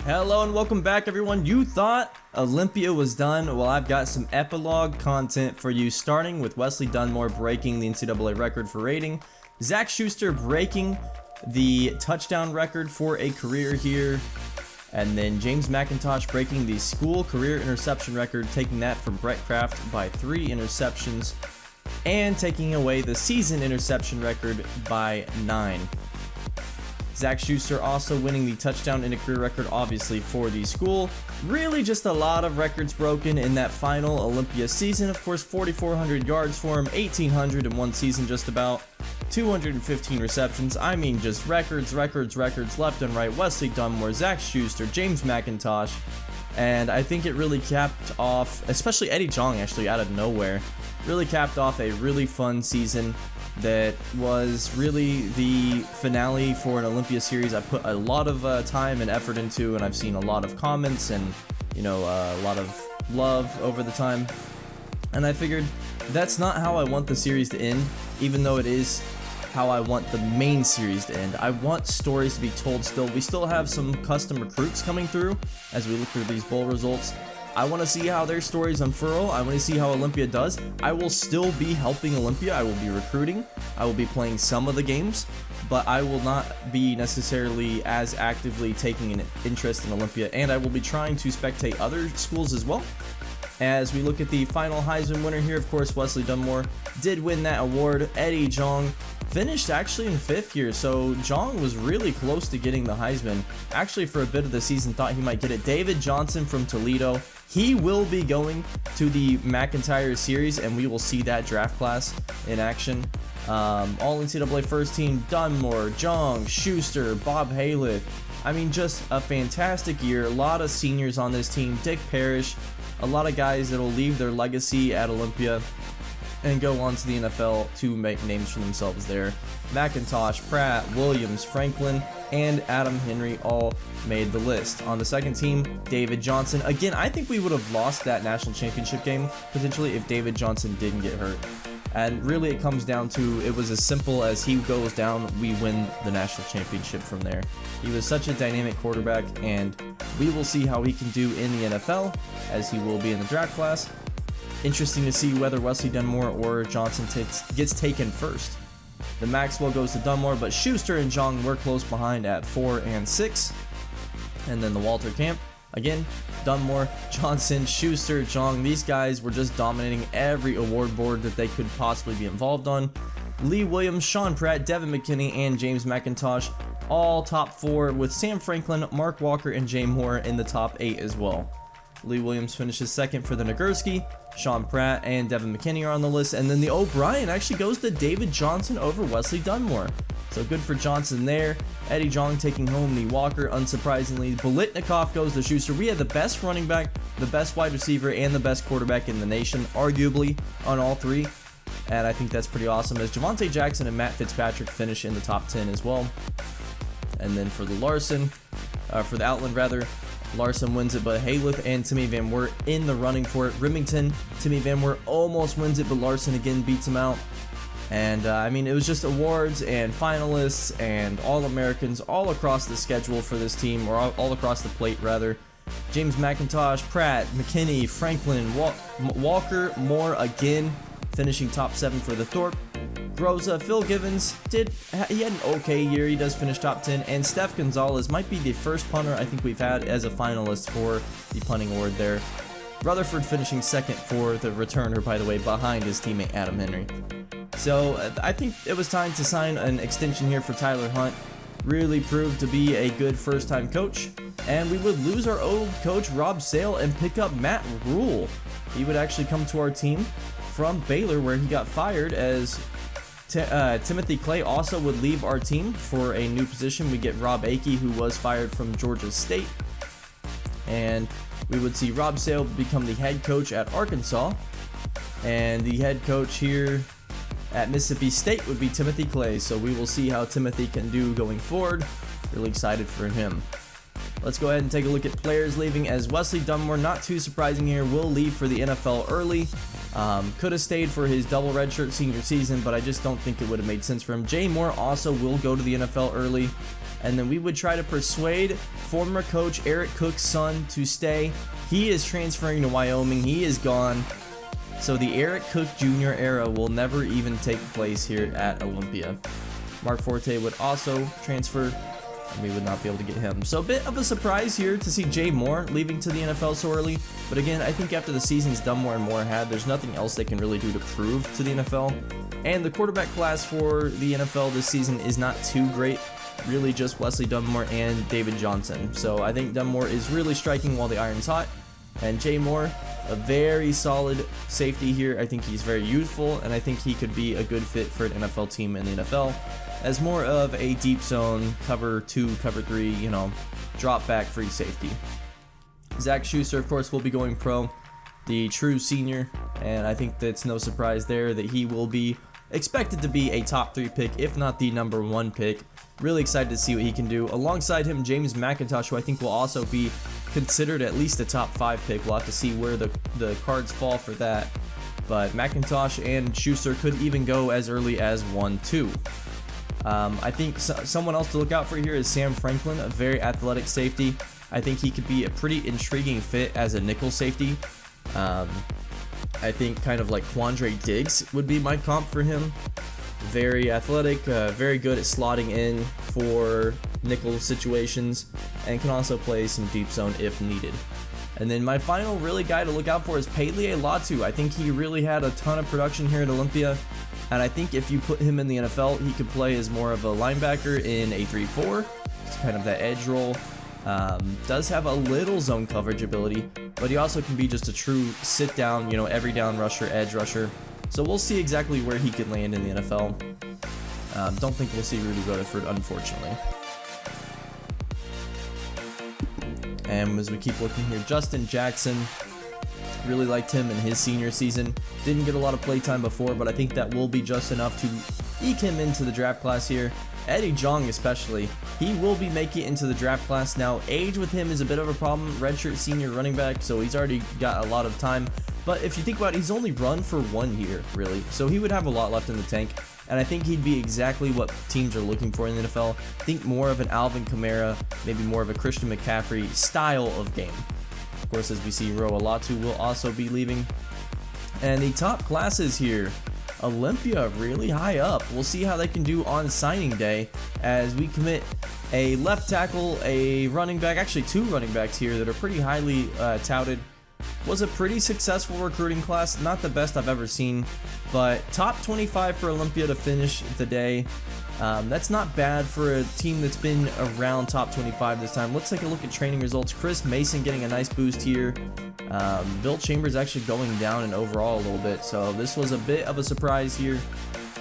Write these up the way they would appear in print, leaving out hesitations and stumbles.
Hello and welcome back, everyone. You thought Olympia was done? Well, I've got some epilogue content for you, starting with Wesley Dunmore breaking the NCAA record for rating, Zach Schuster breaking the touchdown record for a career here, and then James McIntosh breaking the school career interception record, taking that from Brett Kraft by 3 interceptions, and taking away the season interception record by 9. Zach Schuster also winning the touchdown in a career record, obviously, for the school. Really just a lot of records broken in that final Olympia season. Of course, 4,400 yards for him, 1,800 in one season just about, 215 receptions. I mean, just records left and right. Wesley Dunmore, Zach Schuster, James McIntosh. And I think it really capped off, especially Eddie Jong actually out of nowhere, really capped off a really fun season that was really the finale for an Olympia series I put a lot of time and effort into, and I've seen a lot of comments and, a lot of love over the time. And I figured that's not how I want the series to end, even though it is how I want the main series to end. I want stories to be told still. We still have some custom recruits coming through as we look through these bowl results. I want to see how their stories unfurl. I want to see how Olympia does. I will still be helping Olympia. I will be recruiting. I will be playing some of the games, but I will not be necessarily as actively taking an interest in Olympia, and I will be trying to spectate other schools as well. As we look at the final Heisman winner here, of course, Wesley Dunmore did win that award. Eddie Jong finished actually in 5th here, so Jong was really close to getting the Heisman. Actually, for a bit of the season, thought he might get it. David Johnson from Toledo, he will be going to the McIntyre series, and we will see that draft class in action. All NCAA first team, Dunmore, Jong, Schuster, Bob Hayleth. I mean, just a fantastic year. A lot of seniors on this team. Dick Parrish, a lot of guys that will leave their legacy at Olympia and go on to the NFL to make names for themselves there. McIntosh, Pratt, Williams, Franklin, and Adam Henry all made the list. On the second team, David Johnson. Again, I think we would have lost that national championship game potentially if David Johnson didn't get hurt. And really it comes down to, it was as simple as he goes down, we win the national championship from there. He was such a dynamic quarterback, and we will see how he can do in the NFL, as he will be in the draft class. Interesting to see whether Wesley Dunmore or Johnson gets taken first. The Maxwell goes to Dunmore, but Schuster and Jong were close behind at 4 and 6. And then the Walter Camp, again, Dunmore, Johnson, Schuster, Jong, these guys were just dominating every award board that they could possibly be involved on. Lee Williams, Sean Pratt, Devin McKinney, and James McIntosh, all top 4, with Sam Franklin, Mark Walker, and Jay Moore in the top 8 as well. Lee Williams finishes second for the Nagurski. Sean Pratt and Devin McKinney are on the list, and then the O'Brien actually goes to David Johnson over Wesley Dunmore. So good for Johnson there. Eddie Jong taking home the Walker, unsurprisingly. Bolitnikov goes to Schuster. We had the best running back, the best wide receiver, and the best quarterback in the nation, arguably, on all 3. And I think that's pretty awesome, as Javonte Jackson and Matt Fitzpatrick finish in the top 10 as well. And then for the Outland rather, Larson wins it, but Hayleth and Timmy Van Wert in the running for it. Remington, Timmy Van Wert almost wins it, but Larson again beats him out. And I mean, it was just awards and finalists and All-Americans all across the schedule for this team, or all across the plate rather. James McIntosh, Pratt, McKinney, Franklin, Walker, Moore again finishing top 7 for the Thorpe. Groza, Phil Givens he had an okay year. He does finish top 10, and Steph Gonzalez might be the first punter I think we've had as a finalist for the punting award there. Rutherford finishing second for the returner, by the way, behind his teammate Adam Henry. So I think it was time to sign an extension here for Tyler Hunt. Really proved to be a good first-time coach, and we would lose our old coach Rob Sale and pick up Matt Rule. He would actually come to our team from Baylor, where he got fired, as Timothy Clay also would leave our team for a new position. We get Rob Akey, who was fired from Georgia State, and we would see Rob Sale become the head coach at Arkansas, and the head coach here at Mississippi State would be Timothy Clay. So we will see how Timothy can do going forward. Really excited for him. Let's go ahead and take a look at players leaving, as Wesley Dunmore, not too surprising here, will leave for the NFL early. Could have stayed for his double redshirt senior season, but I just don't think it would have made sense for him. Jay Moore also will go to the NFL early. And then we would try to persuade former coach Eric Cook's son to stay. He is transferring to Wyoming. He is gone. So the Eric Cook Jr. era will never even take place here at Olympia. Mark Forte would also transfer, and we would not be able to get him. So a bit of a surprise here to see Jay Moore leaving to the NFL so early. But again, I think after the seasons Dunmore and Moore had, there's nothing else they can really do to prove to the NFL. And the quarterback class for the NFL this season is not too great. Really just Wesley Dunmore and David Johnson. So I think Dunmore is really striking while the iron's hot. And Jay Moore, a very solid safety here. I think he's very youthful, and I think he could be a good fit for an NFL team in the NFL as more of a deep zone, cover 2, cover 3, drop back free safety. Zach Schuster, of course, will be going pro, the true senior, and I think that's no surprise there that he will be expected to be a top 3 pick, if not the number 1 pick. Really excited to see what he can do. Alongside him, James McIntosh, who I think will also be considered at least a top 5 pick. We'll have to see where the cards fall for that. But McIntosh and Schuster could even go as early as 1-2. I think someone else to look out for here is Sam Franklin, a very athletic safety. I think he could be a pretty intriguing fit as a nickel safety. I think kind of like Quandre Diggs would be my comp for him. Very athletic, very good at slotting in for nickel situations, and can also play some deep zone if needed. And then my final really guy to look out for is Pele Latu. I think he really had a ton of production here at Olympia, and I think if you put him in the NFL, he could play as more of a linebacker in a 3-4. It's kind of that edge role. Does have a little zone coverage ability, but he also can be just a true sit down, every down rusher, edge rusher. So we'll see exactly where he could land in the NFL. Don't think we'll see Rudy Rutherford, unfortunately. And as we keep looking here, Justin Jackson, really liked him in his senior season. Didn't get a lot of play time before, but I think that will be just enough to eke him into the draft class here. Eddie Jong especially, he will be making it into the draft class. Now, age with him is a bit of a problem. Redshirt senior running back, so he's already got a lot of time. But if you think about it, he's only run for 1 year, really. So he would have a lot left in the tank. And I think he'd be exactly what teams are looking for in the NFL. Think more of an Alvin Kamara, maybe more of a Christian McCaffrey style of game. Of course, as we see, Roa Latu will also be leaving. And the top classes here, Olympia really high up. We'll see how they can do on signing day as we commit a left tackle, a running back, actually 2 running backs here that are pretty highly touted. Was a pretty successful recruiting class, not the best I've ever seen, but top 25 for Olympia to finish the day. That's not bad for a team that's been around top 25 this time. Let's take a look at training results. Chris Mason getting a nice boost here. Bill Chambers actually going down in overall a little bit, so this was a bit of a surprise here,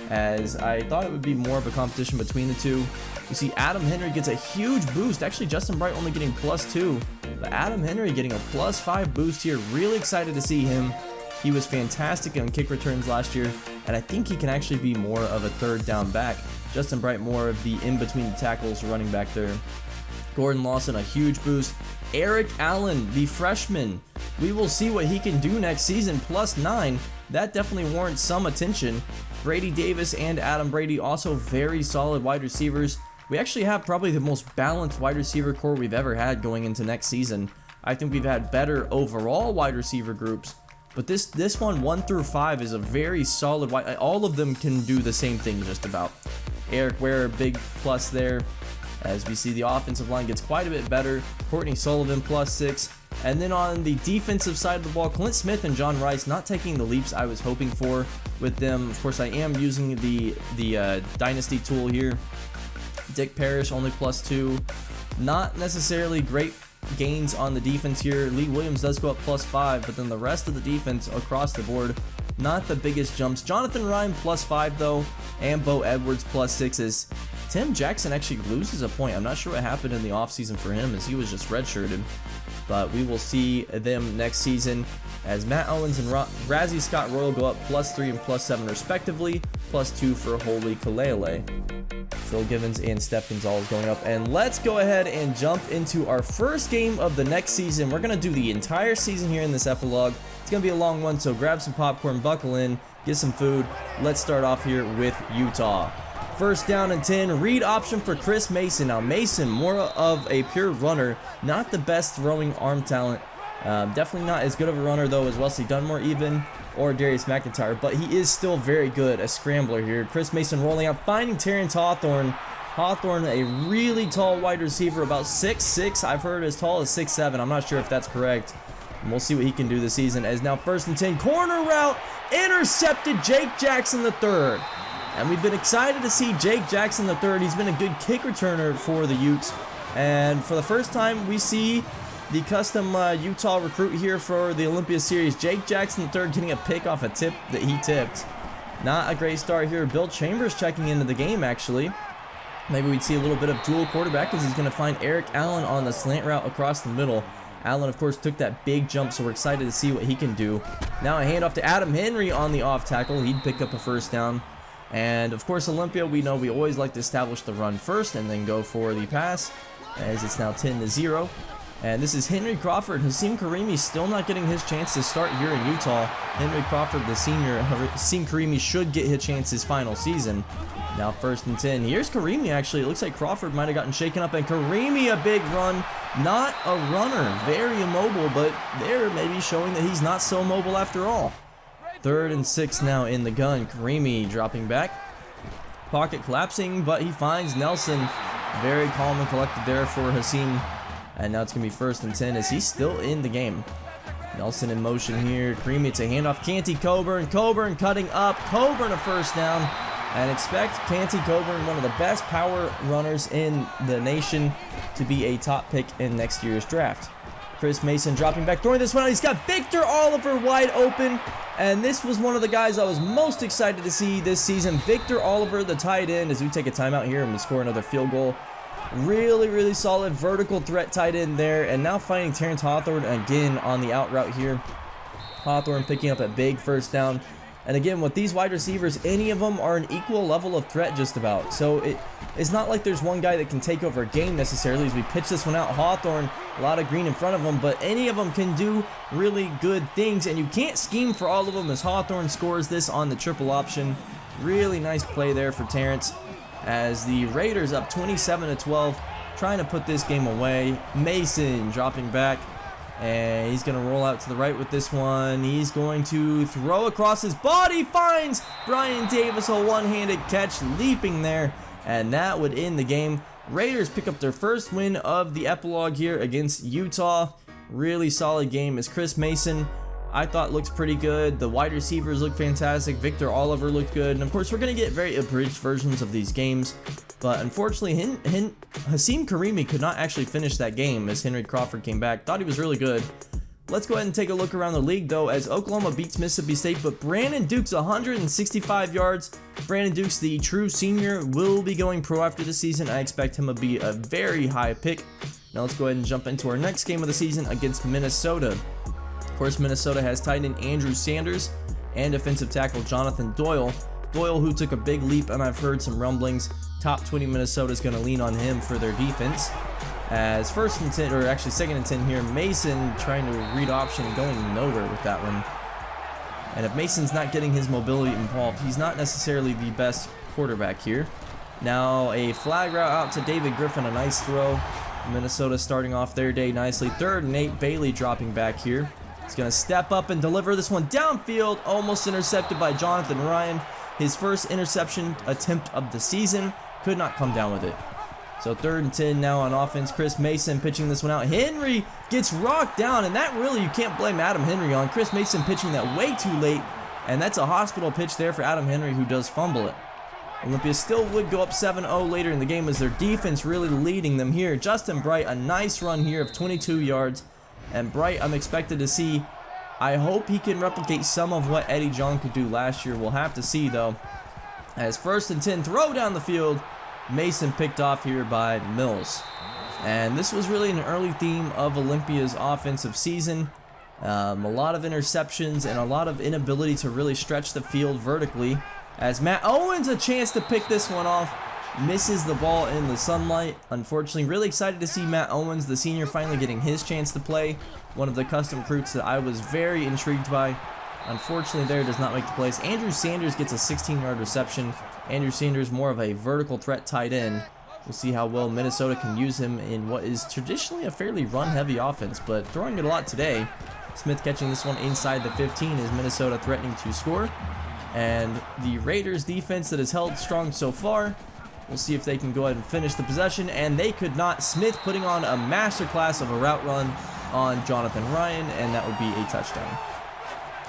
as I thought it would be more of a competition between the two. You see Adam Henry gets a huge boost. Actually, Justin Bright only getting +2, but Adam Henry getting a +5 boost here. Really excited to see him. He was fantastic on kick returns last year, and I think he can actually be more of a 3rd down back. Justin Bright more of the in-between the tackles running back there. Gordon Lawson, a huge boost. Eric Allen, the freshman. We will see what he can do next season, +9. That definitely warrants some attention. Brady Davis and Adam Brady, also very solid wide receivers. We actually have probably the most balanced wide receiver core we've ever had going into next season. I think we've had better overall wide receiver groups, but this one 1 through 5 is a very solid wide. All of them can do the same thing just about. Eric Ware, big plus there. As we see, the offensive line gets quite a bit better. Courtney Sullivan +6. And then on the defensive side of the ball, Clint Smith and John Rice not taking the leaps I was hoping for with them. Of course, I am using the Dynasty tool here. Dick Parrish only +2. Not necessarily great gains on the defense here. Lee Williams does go up +5, but then the rest of the defense across the board, not the biggest jumps. Jonathan Ryan +5 though, and Bo Edwards +6 as Tim Jackson actually loses a point. I'm not sure what happened in the offseason for him, as he was just redshirted. But we will see them next season as Matt Owens and Razzie Scott Royal go up +3 and +7 respectively, +2 for Holy Kalele. Phil Givens and Steph Gonzalez going up. And let's go ahead and jump into our first game of the next season. We're going to do the entire season here in this epilogue. It's going to be a long one, so grab some popcorn, buckle in, get some food. Let's start off here with Utah. First down and 10, read option for Chris Mason. Now Mason, more of a pure runner, not the best throwing arm talent. Definitely not as good of a runner though as Wesley Dunmore even, or Darius McIntyre, but he is still very good, a scrambler here. Chris Mason rolling out, finding Terrence Hawthorne. Hawthorne, a really tall wide receiver, about 6'6", I've heard as tall as 6'7", I'm not sure if that's correct. And we'll see what he can do this season, as now first and 10, corner route, intercepted, Jake Jackson III. And we've been excited to see Jake Jackson III. He's been a good kick returner for the Utes. And for the first time, we see the custom Utah recruit here for the Olympia series, Jake Jackson III, getting a pick off a tip that he tipped. Not a great start here. Bill Chambers checking into the game, actually. Maybe we'd see a little bit of dual quarterback as he's going to find Eric Allen on the slant route across the middle. Allen, of course, took that big jump, so we're excited to see what he can do. Now a handoff to Adam Henry on the off tackle. He'd pick up a first down. And, of course, Olympia, we know we always like to establish the run first and then go for the pass, as it's now 10-0. And this is Henry Crawford. Hasim Karimi still not getting his chance to start here in Utah. Henry Crawford, the senior. Hasim Karimi should get his chance his final season. Now first and 10. Here's Karimi, actually. It looks like Crawford might have gotten shaken up. And Karimi, a big run. Not a runner. Very immobile, but they're maybe showing that he's not so mobile after all. 3rd and 6 now in the gun. Karimi dropping back. Pocket collapsing, but he finds Nelson. Very calm and collected there for Hasim. And now it's going to be 1st and 10 as he's still in the game. Nelson in motion here. Karimi, it's a handoff. Canty Coburn. Coburn cutting up. Coburn a first down. And expect Canty Coburn, one of the best power runners in the nation, to be a top pick in next year's draft. Chris Mason dropping back, throwing this one out. He's got Victor Oliver wide open. And this was one of the guys I was most excited to see this season. Victor Oliver, the tight end, as we take a timeout here and we score another field goal. Really, really solid vertical threat tight end there. And now finding Terrence Hawthorne again on the out route here. Hawthorne picking up a big first down. And again, with these wide receivers, any of them are an equal level of threat just about. So it's not like there's one guy that can take over a game necessarily. As we pitch this one out, Hawthorne, a lot of green in front of him, but any of them can do really good things. And you can't scheme for all of them as Hawthorne scores this on the triple option. Really nice play there for Terrence. As the Raiders up 27-12, trying to put this game away. Mason dropping back. And he's going to roll out to the right with this one. He's going to throw across his body. Finds Brian Davis, a one-handed catch, leaping there. And that would end the game. Raiders pick up their first win of the epilogue here against Utah. Really solid game as Chris Mason, I thought, looks pretty good. The wide receivers look fantastic. Victor Oliver looked good. And, of course, we're going to get very abridged versions of these games. But, unfortunately, Hasim Karimi could not actually finish that game as Henry Crawford came back. Thought he was really good. Let's go ahead and take a look around the league, though, as Oklahoma beats Mississippi State. But Brandon Dukes, 165 yards. Brandon Dukes, the true senior, will be going pro after the season. I expect him to be a very high pick. Now, let's go ahead and jump into our next game of the season against Minnesota. Of course, Minnesota has tight end Andrew Sanders and defensive tackle Jonathan Doyle. Doyle, who took a big leap, and I've heard some rumblings. Top 20 Minnesota is going to lean on him for their defense. As 1st and 10, or actually 2nd and 10 here, Mason trying to read option, going nowhere with that one. And if Mason's not getting his mobility involved, he's not necessarily the best quarterback here. Now a flag route out to David Griffin, a nice throw. Minnesota starting off their day nicely. 3rd and 8, Bailey dropping back here. He's going to step up and deliver this one downfield, almost intercepted by Jonathan Ryan. His first interception attempt of the season, could not come down with it. So 3rd and 10 now on offense. Chris Mason pitching this one out. Henry gets rocked down, and that really you can't blame Adam Henry on. Chris Mason pitching that way too late, and that's a hospital pitch there for Adam Henry, who does fumble it. Olympia still would go up 7-0 later in the game as their defense really leading them here. Justin Bright, a nice run here of 22 yards. And Bright, I'm expected to see. I hope he can replicate some of what Eddie John could do last year. We'll have to see, though. As 1st and 10, throw down the field. Mason picked off here by Mills. And this was really an early theme of Olympia's offensive season. A lot of interceptions and a lot of inability to really stretch the field vertically. As Matt Owens a chance to pick this one off. misses the ball in the sunlight. Unfortunately, really excited to see Matt Owens, the senior, finally getting his chance to play. One of the custom recruits that I was very intrigued by. Unfortunately, there does not make the plays. Andrew Sanders gets a 16-yard reception. Andrew Sanders, more of a vertical threat tight end. We'll see how well Minnesota can use him in what is traditionally a fairly run-heavy offense, but throwing it a lot today. Smith catching this one inside the 15 as Minnesota threatening to score. And the Raiders defense that has held strong so far. We'll see if they can go ahead and finish the possession, and they could not. Smith putting on a masterclass of a route run on Jonathan Ryan, and that would be a touchdown.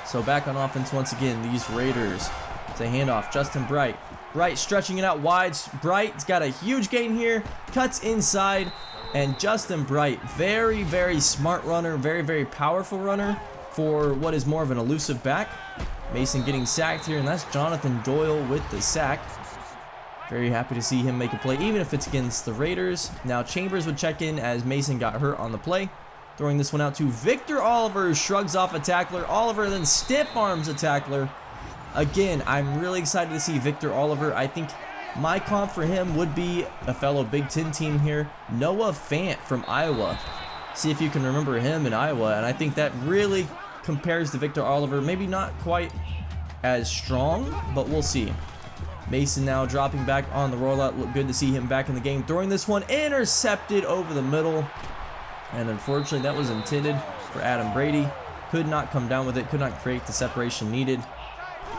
So back on offense once again, these Raiders. It's a handoff, Justin Bright. Bright stretching it out wide. Bright's got a huge gain here, cuts inside, and Justin Bright, very, very smart runner, very, very powerful runner for what is more of an elusive back. Mason getting sacked here, and that's Jonathan Doyle with the sack. Very happy to see him make a play, even if it's against the Raiders. Now Chambers would check in as Mason got hurt on the play. Throwing this one out to Victor Oliver, who shrugs off a tackler. Oliver then stiff arms a tackler. Again, I'm really excited to see Victor Oliver. I think my comp for him would be a fellow Big Ten team here, Noah Fant from Iowa. See if you can remember him in Iowa, and I think that really compares to Victor Oliver. Maybe not quite as strong, but we'll see. Mason now dropping back on the rollout. Look good to see him back in the game. Throwing this one intercepted over the middle. And unfortunately, that was intended for Adam Brady. Could not come down with it. Could not create the separation needed.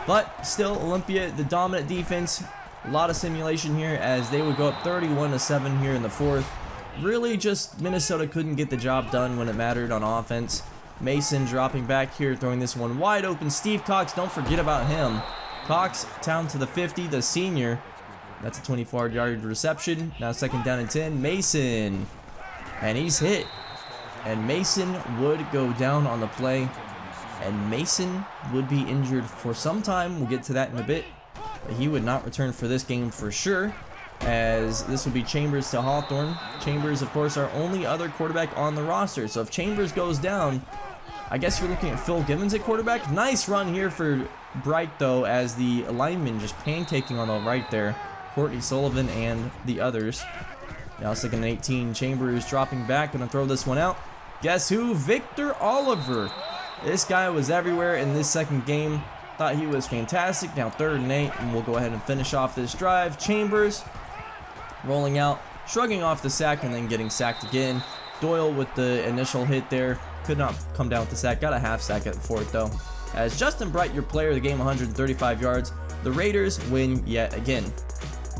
But still, Olympia, the dominant defense. A lot of simulation here as they would go up 31-7 here in the fourth. Really just Minnesota couldn't get the job done when it mattered on offense. Mason dropping back here, throwing this one wide open. Steve Cox, don't forget about him. Cox down to the 50, the senior. That's a 24-yard reception. Now second down and 10. Mason. And he's hit. And Mason would go down on the play. And Mason would be injured for some time. We'll get to that in a bit. But he would not return for this game for sure, as this would be Chambers to Hawthorne. Chambers, of course, our only other quarterback on the roster. So if Chambers goes down, I guess you're looking at Phil Givens at quarterback. Nice run here for Bright, though, as the lineman just pancaking on the right there. Courtney Sullivan and the others. Now second and 18. Chambers dropping back. Gonna throw this one out. Guess who? Victor Oliver. This guy was everywhere in this second game. Thought he was fantastic. Now third and 8, and we'll go ahead and finish off this drive. Chambers rolling out, shrugging off the sack, and then getting sacked again. Doyle with the initial hit there. Could not come down with the sack. Got a half sack at the fourth, though. As Justin Bright, your player of the game, 135 yards. The Raiders win yet again.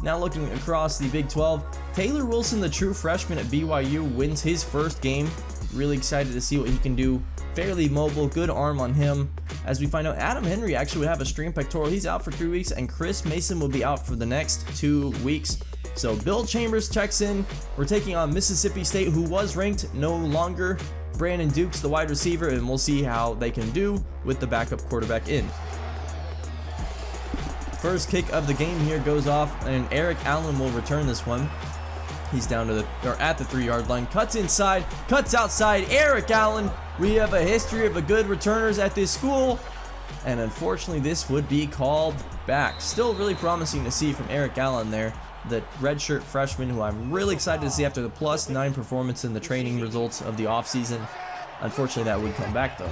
Now looking across the Big 12, Taylor Wilson, the true freshman at BYU, wins his first game. Really excited to see what he can do. Fairly mobile, good arm on him. As we find out, Adam Henry actually would have a strained pectoral. He's out for 3 weeks, and Chris Mason will be out for the next 2 weeks. So Bill Chambers checks in. We're taking on Mississippi State, who was ranked no longer. Brandon Dukes, the wide receiver, and we'll see how they can do with the backup quarterback in. First kick of the game here goes off, and Eric Allen will return this one. He's down to at the 3-yard line, cuts inside, cuts outside. Eric Allen. We have a history of good returners at this school, and unfortunately this would be called back. Still really promising to see from Eric Allen there, the redshirt freshman who I'm really excited to see after the +9 performance in the training results of the offseason. Unfortunately, that would come back though.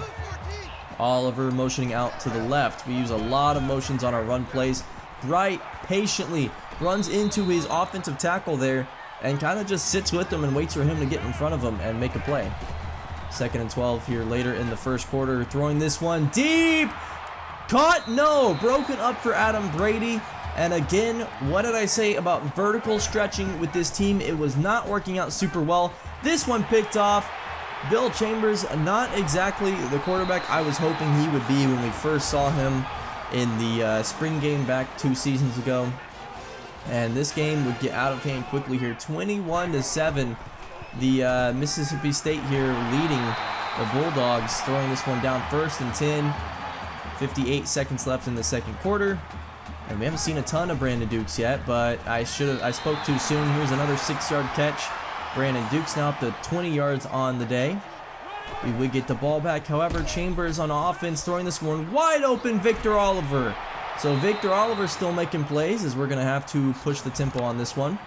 Oliver motioning out to the left. We use a lot of motions on our run plays. Bright patiently runs into his offensive tackle there and kind of just sits with him and waits for him to get in front of him and make a play. Second and 12 here later in the first quarter. Throwing this one deep. Caught? No. Broken up for Adam Brady. And again, what did I say about vertical stretching with this team? It was not working out super well. This one picked off. Bill Chambers, not exactly the quarterback I was hoping he would be when we first saw him in the spring game back 2 seasons ago. And this game would get out of hand quickly here. 21-7. The Mississippi State here leading the Bulldogs, throwing this one down first and 10. 58 seconds left in the second quarter. And we haven't seen a ton of Brandon Dukes yet, but I spoke too soon. Here's another 6-yard catch. Brandon Dukes now up to 20 yards on the day. We would get the ball back. However, Chambers on offense throwing this one wide open. Victor Oliver So Victor Oliver still making plays as we're going to have to push the tempo on this one.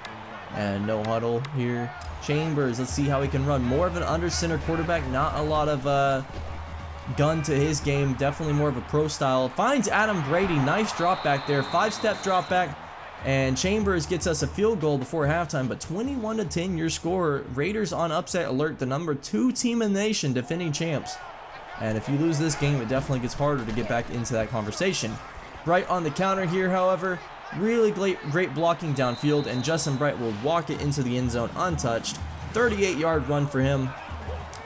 And no huddle here. Chambers, let's see how he can run. More of an under center quarterback, not a lot of gun to his game. Definitely more of a pro style. Finds Adam Brady, nice drop back there. 5-step drop back. And Chambers gets us a field goal before halftime, but 21-10 your score. Raiders on upset alert, the number 2 team in the nation, defending champs. And if you lose this game, it definitely gets harder to get back into that conversation. Bright on the counter here, however. Really great blocking downfield, and Justin Bright will walk it into the end zone untouched. 38-yard run for him.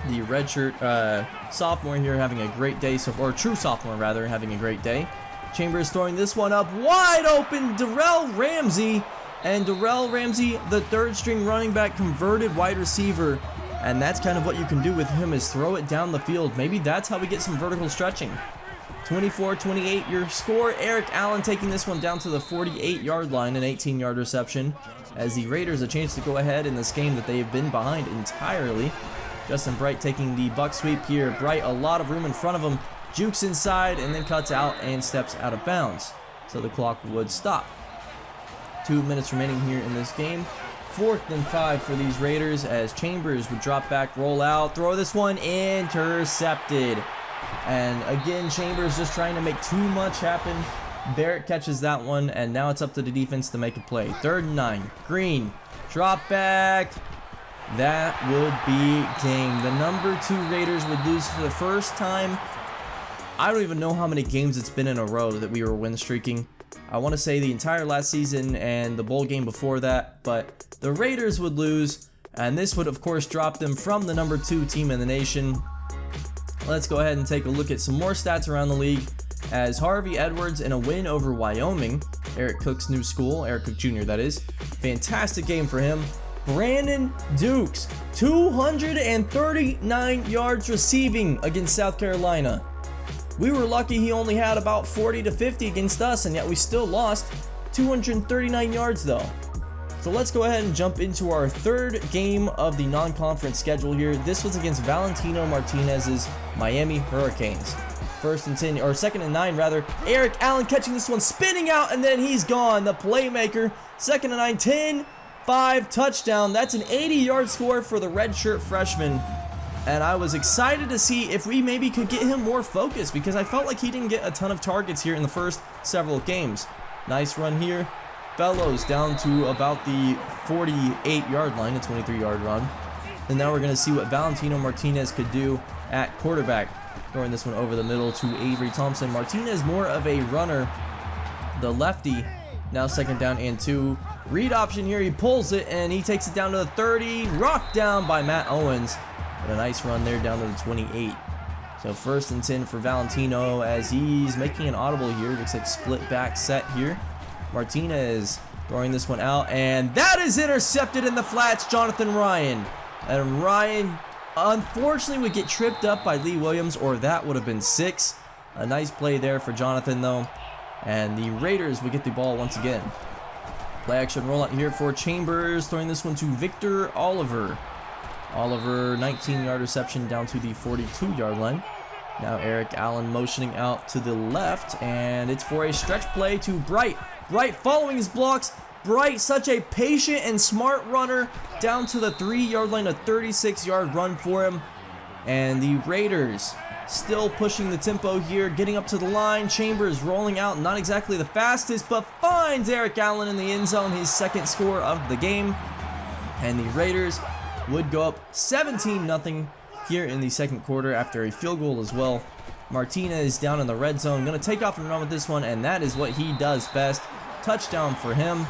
The redshirt sophomore here having a great day, or true sophomore rather, having a great day. Chambers throwing this one up wide open. Darrell Ramsey. And Darrell Ramsey, the 3rd string running back, converted wide receiver. And that's kind of what you can do with him, is throw it down the field. Maybe that's how we get some vertical stretching. 24-28 your score. Eric Allen taking this one down to the 48-yard line, an 18-yard reception, as the Raiders a chance to go ahead in this game that they have been behind entirely. Justin Bright taking the buck sweep here. Bright, a lot of room in front of him. Jukes inside and then cuts out and steps out of bounds. So the clock would stop. 2 minutes remaining here in this game. 4th and 5 for these Raiders as Chambers would drop back, roll out, throw this one, intercepted. And again, Chambers just trying to make too much happen. Barrett catches that one, and now it's up to the defense to make a play. 3rd and 9. Green, drop back. That would be game. The number 2 Raiders would lose for the first time. I don't even know how many games it's been in a row that we were win streaking. I want to say the entire last season and the bowl game before that, but the Raiders would lose, and this would of course drop them from the number 2 team in the nation. Let's go ahead and take a look at some more stats around the league, as Harvey Edwards in a win over Wyoming, Eric Cook's new school, Eric Cook Jr. that is. Fantastic game for him. Brandon Dukes, 239 yards receiving against South Carolina. We were lucky he only had about 40 to 50 against us, and yet we still lost. 239 yards though. So let's go ahead and jump into our 3rd game of the non-conference schedule here. This was against Valentino Martinez's Miami Hurricanes. 2nd and 9 rather. Eric Allen catching this one, spinning out, and then he's gone. The playmaker. 2nd and 9, 10-5 touchdown. That's an 80-yard score for the redshirt freshman. And I was excited to see if we maybe could get him more focused, because I felt like he didn't get a ton of targets here in the first several games. Nice run here. Fellows down to about the 48-yard line, a 23-yard run. And now we're going to see what Valentino Martinez could do at quarterback. Throwing this one over the middle to Avery Thompson. Martinez more of a runner. The lefty, now 2nd down and 2. Read option here, he pulls it and he takes it down to the 30. Rocked down by Matt Owens. But a nice run there down to the 28. So 1st and 10 for Valentino as he's making an audible here. Looks like split back set here. Martinez throwing this one out, and that is intercepted in the flats. Jonathan Ryan. And Ryan unfortunately would get tripped up by Lee Williams, or that would have been 6. A nice play there for Jonathan though. And the Raiders would get the ball once again. Play action rollout here for Chambers. Throwing this one to Victor Oliver. Oliver, 19-yard reception down to the 42-yard line. Now Eric Allen motioning out to the left, and it's for a stretch play to Bright. Bright following his blocks. Bright, such a patient and smart runner, down to the 3-yard line, a 36-yard run for him. And the Raiders still pushing the tempo here, getting up to the line. Chambers rolling out, not exactly the fastest, but finds Eric Allen in the end zone, his 2nd score of the game. And the Raiders would go up 17-0 here in the 2nd quarter after a field goal as well. Martinez down in the red zone, going to take off and run with this one, and that is what he does best. Touchdown for him,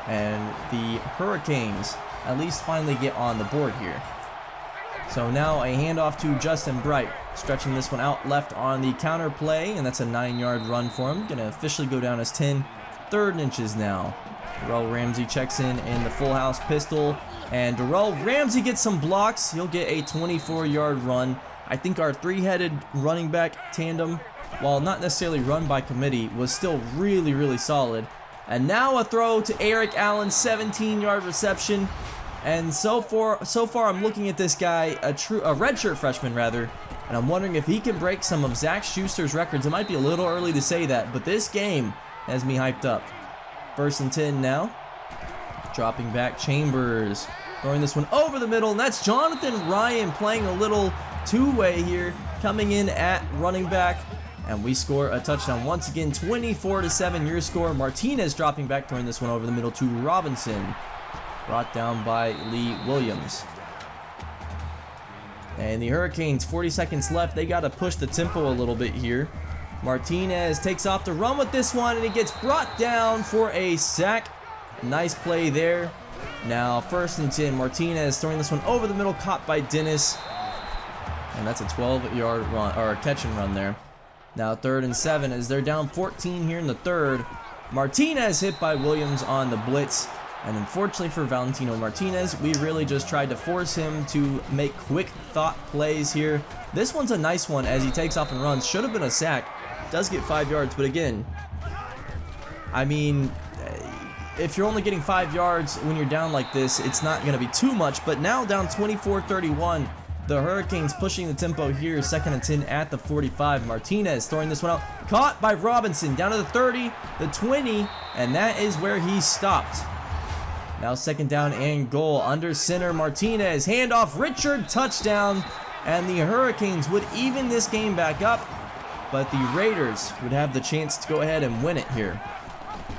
and the Hurricanes at least finally get on the board here. So now a handoff to Justin Bright, stretching this one out left on the counter play, and that's a 9-yard run for him. Going to officially go down as 10, 3rd inches now. Darrell Ramsey checks in the full house pistol, and Darrell Ramsey gets some blocks. He'll get a 24-yard run. I think our 3-headed running back tandem, while not necessarily run by committee, was still really, really solid. And now a throw to Eric Allen, 17-yard reception. And so far I'm looking at this guy, a redshirt freshman rather, and I'm wondering if he can break some of Zach Schuster's records. It might be a little early to say that, but this game has me hyped up. 1st and 10 now. Dropping back, Chambers throwing this one over the middle, and that's Jonathan Ryan playing a little two-way here, coming in at running back, and we score a touchdown once again. 24-7 your score. Martinez dropping back, throwing this one over the middle to Robinson, brought down by Lee Williams. And the Hurricanes, 40 seconds left. They got to push the tempo a little bit here. Martinez takes off to run with this one, and he gets brought down for a sack. Nice play there. Now 1st and 10. Martinez throwing this one over the middle, caught by Dennis. And that's a 12-yard run, or catch and run there. Now 3rd and 7 as they're down 14 here in the 3rd. Martinez hit by Williams on the blitz. And unfortunately for Valentino Martinez, we really just tried to force him to make quick thought plays here. This one's a nice one as he takes off and runs. Should have been a sack. Does get 5 yards, but again, I mean, if you're only getting 5 yards when you're down like this, it's not going to be too much. But now down 24-31, the Hurricanes pushing the tempo here. 2nd and 10 at the 45. Martinez throwing this one out, caught by Robinson, down to the 30, the 20, and that is where he stopped. Now 2nd down and goal, under center. Martinez, handoff, Richard, touchdown, and the Hurricanes would even this game back up, but the Raiders would have the chance to go ahead and win it here.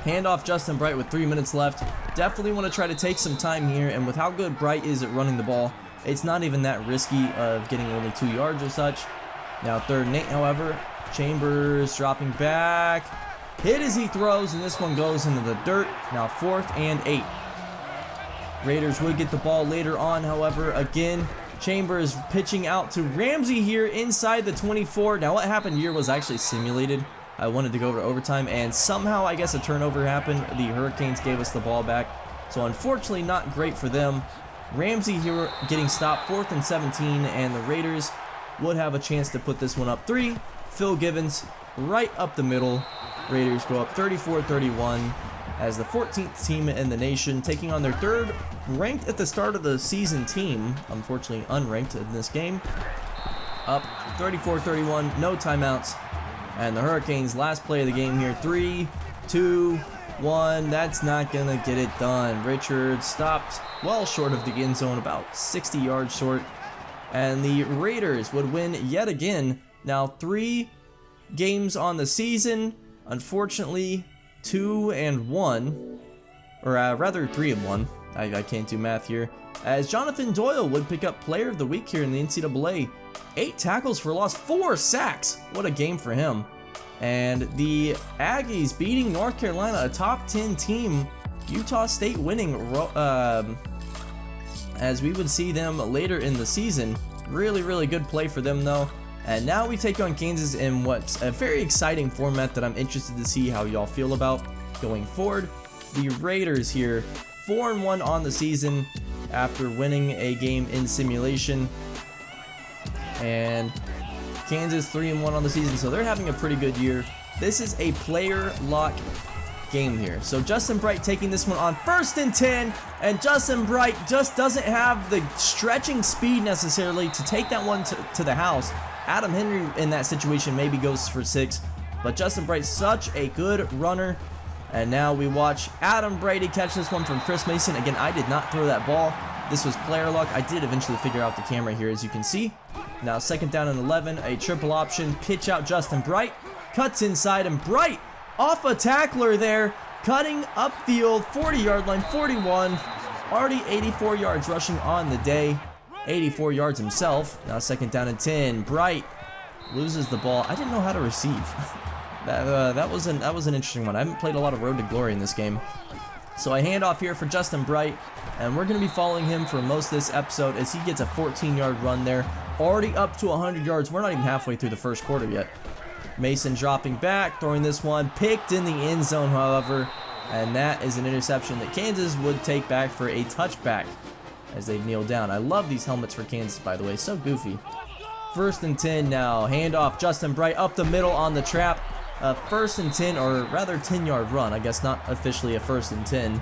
Handoff, Justin Bright with 3 minutes left. Definitely want to try to take some time here, and with how good Bright is at running the ball, it's not even that risky of getting only 2 yards or such. Now 3rd and 8, however. Chambers dropping back. Hit as he throws, and this one goes into the dirt. Now 4th and 8. Raiders would get the ball later on, however. Again, Chambers pitching out to Ramsey here inside the 24. Now what happened here was actually simulated. I wanted to go over to overtime, and somehow I guess a turnover happened. The Hurricanes gave us the ball back, so unfortunately not great for them. Ramsey here getting stopped, 4th and 17, and the Raiders would have a chance to put this one up 3. Phil Givens right up the middle. Raiders go up 34-31 as the 14th team in the nation, taking on their 3rd ranked at the start of the season team, unfortunately unranked in this game. Up 34-31, no timeouts. And the Hurricanes, last play of the game here. 3, 2, 1. That's not going to get it done. Richard stopped well short of the end zone, about 60 yards short. And the Raiders would win yet again. Now 3 games on the season. Unfortunately, 2 and 1. Or rather 3 and 1. I can't do math here. As Jonathan Doyle would pick up Player of the Week here in the NCAA. 8 tackles for loss, 4 sacks. What a game for him. And the Aggies beating North Carolina, a top 10 team. Utah State winning as we would see them later in the season. Really, really good play for them though. And now we take on Kansas in what's a very exciting format that I'm interested to see how y'all feel about going forward. The Raiders here, 4-1 on the season after winning a game in simulation. And Kansas 3-1 on the season, so they're having a pretty good year. This is a player lock game here. So Justin Bright taking this one on 1st and 10, and Justin Bright just doesn't have the stretching speed necessarily to take that one to the house. Adam Henry in that situation maybe goes for 6, but Justin Bright, such a good runner. And now we watch Adam Brady catch this one from Chris Mason. Again, I did not throw that ball. This was player luck. I did eventually figure out the camera here, as you can see. Now 2nd down and 11, a triple option, pitch out Justin Bright, cuts inside, and Bright off a tackler there, cutting upfield, 40-yard line, 41, already 84 yards rushing on the day, 84 yards himself. Now 2nd down and 10, Bright loses the ball. I didn't know how to receive. that was an interesting one. I haven't played a lot of Road to Glory in this game. So I hand off here for Justin Bright, and we're going to be following him for most of this episode as he gets a 14-yard run there. Already up to 100 yards. We're not even halfway through the first quarter yet. Mason dropping back, throwing this one, picked in the end zone, however, and that is an interception that Kansas would take back for a touchback as they kneel down. I love these helmets for Kansas, by the way, so goofy. 1st and 10 now, handoff, Justin Bright up the middle on the trap. 1st and 10, or rather 10-yard run, I guess not officially a 1st and 10.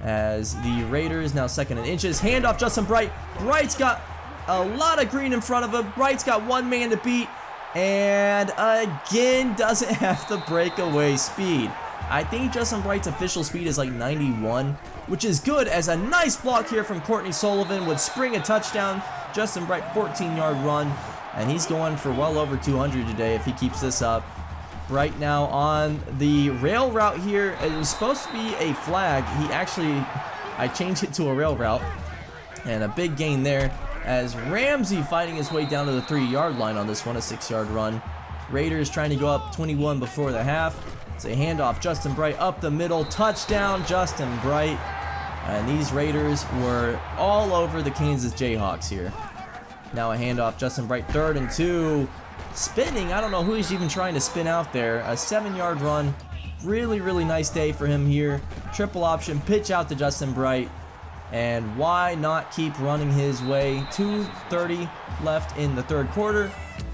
As the Raiders now 2nd and inches, handoff Justin Bright. Bright's got a lot of green in front of him. Bright's got one man to beat, and again doesn't have the breakaway speed. I think Justin Bright's official speed is like 91, which is good, as a nice block here from Courtney Sullivan would spring a touchdown. Justin Bright 14-yard run, and he's going for well over 200 today if he keeps this up. Bright now on the rail route here. It was supposed to be a flag. I changed it to a rail route, and a big gain there as Ramsey fighting his way down to the 3-yard line on this one, a 6-yard run. Raiders trying to go up 21 before the half. It's a handoff, Justin Bright up the middle, touchdown Justin Bright. And these Raiders were all over the Kansas Jayhawks here. Now a handoff, Justin Bright, 3rd and 2. Spinning, I don't know who he's even trying to spin out there. A 7-yard run. Really, really nice day for him here. Triple option, pitch out to Justin Bright. And why not keep running his way? 2:30 left in the 3rd quarter.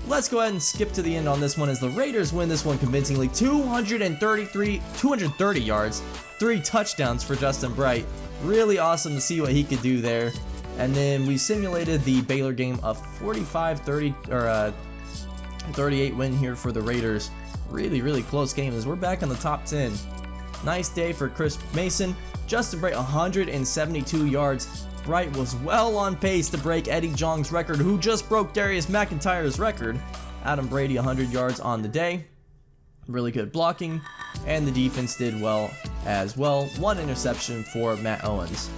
Let's go ahead and skip to the end on this one as the Raiders win this one convincingly. 230 yards, 3 touchdowns for Justin Bright. Really awesome to see what he could do there. And then we simulated the Baylor game of 38 win here for the Raiders. Really, really close game as we're back in the top 10. Nice day for Chris Mason. Justin Bright, 172 yards. Bright was well on pace to break Eddie Jong's record, who just broke Darius McIntyre's record. Adam Brady, 100 yards on the day. Really good blocking, and the defense did well as well. 1 interception for Matt Owens.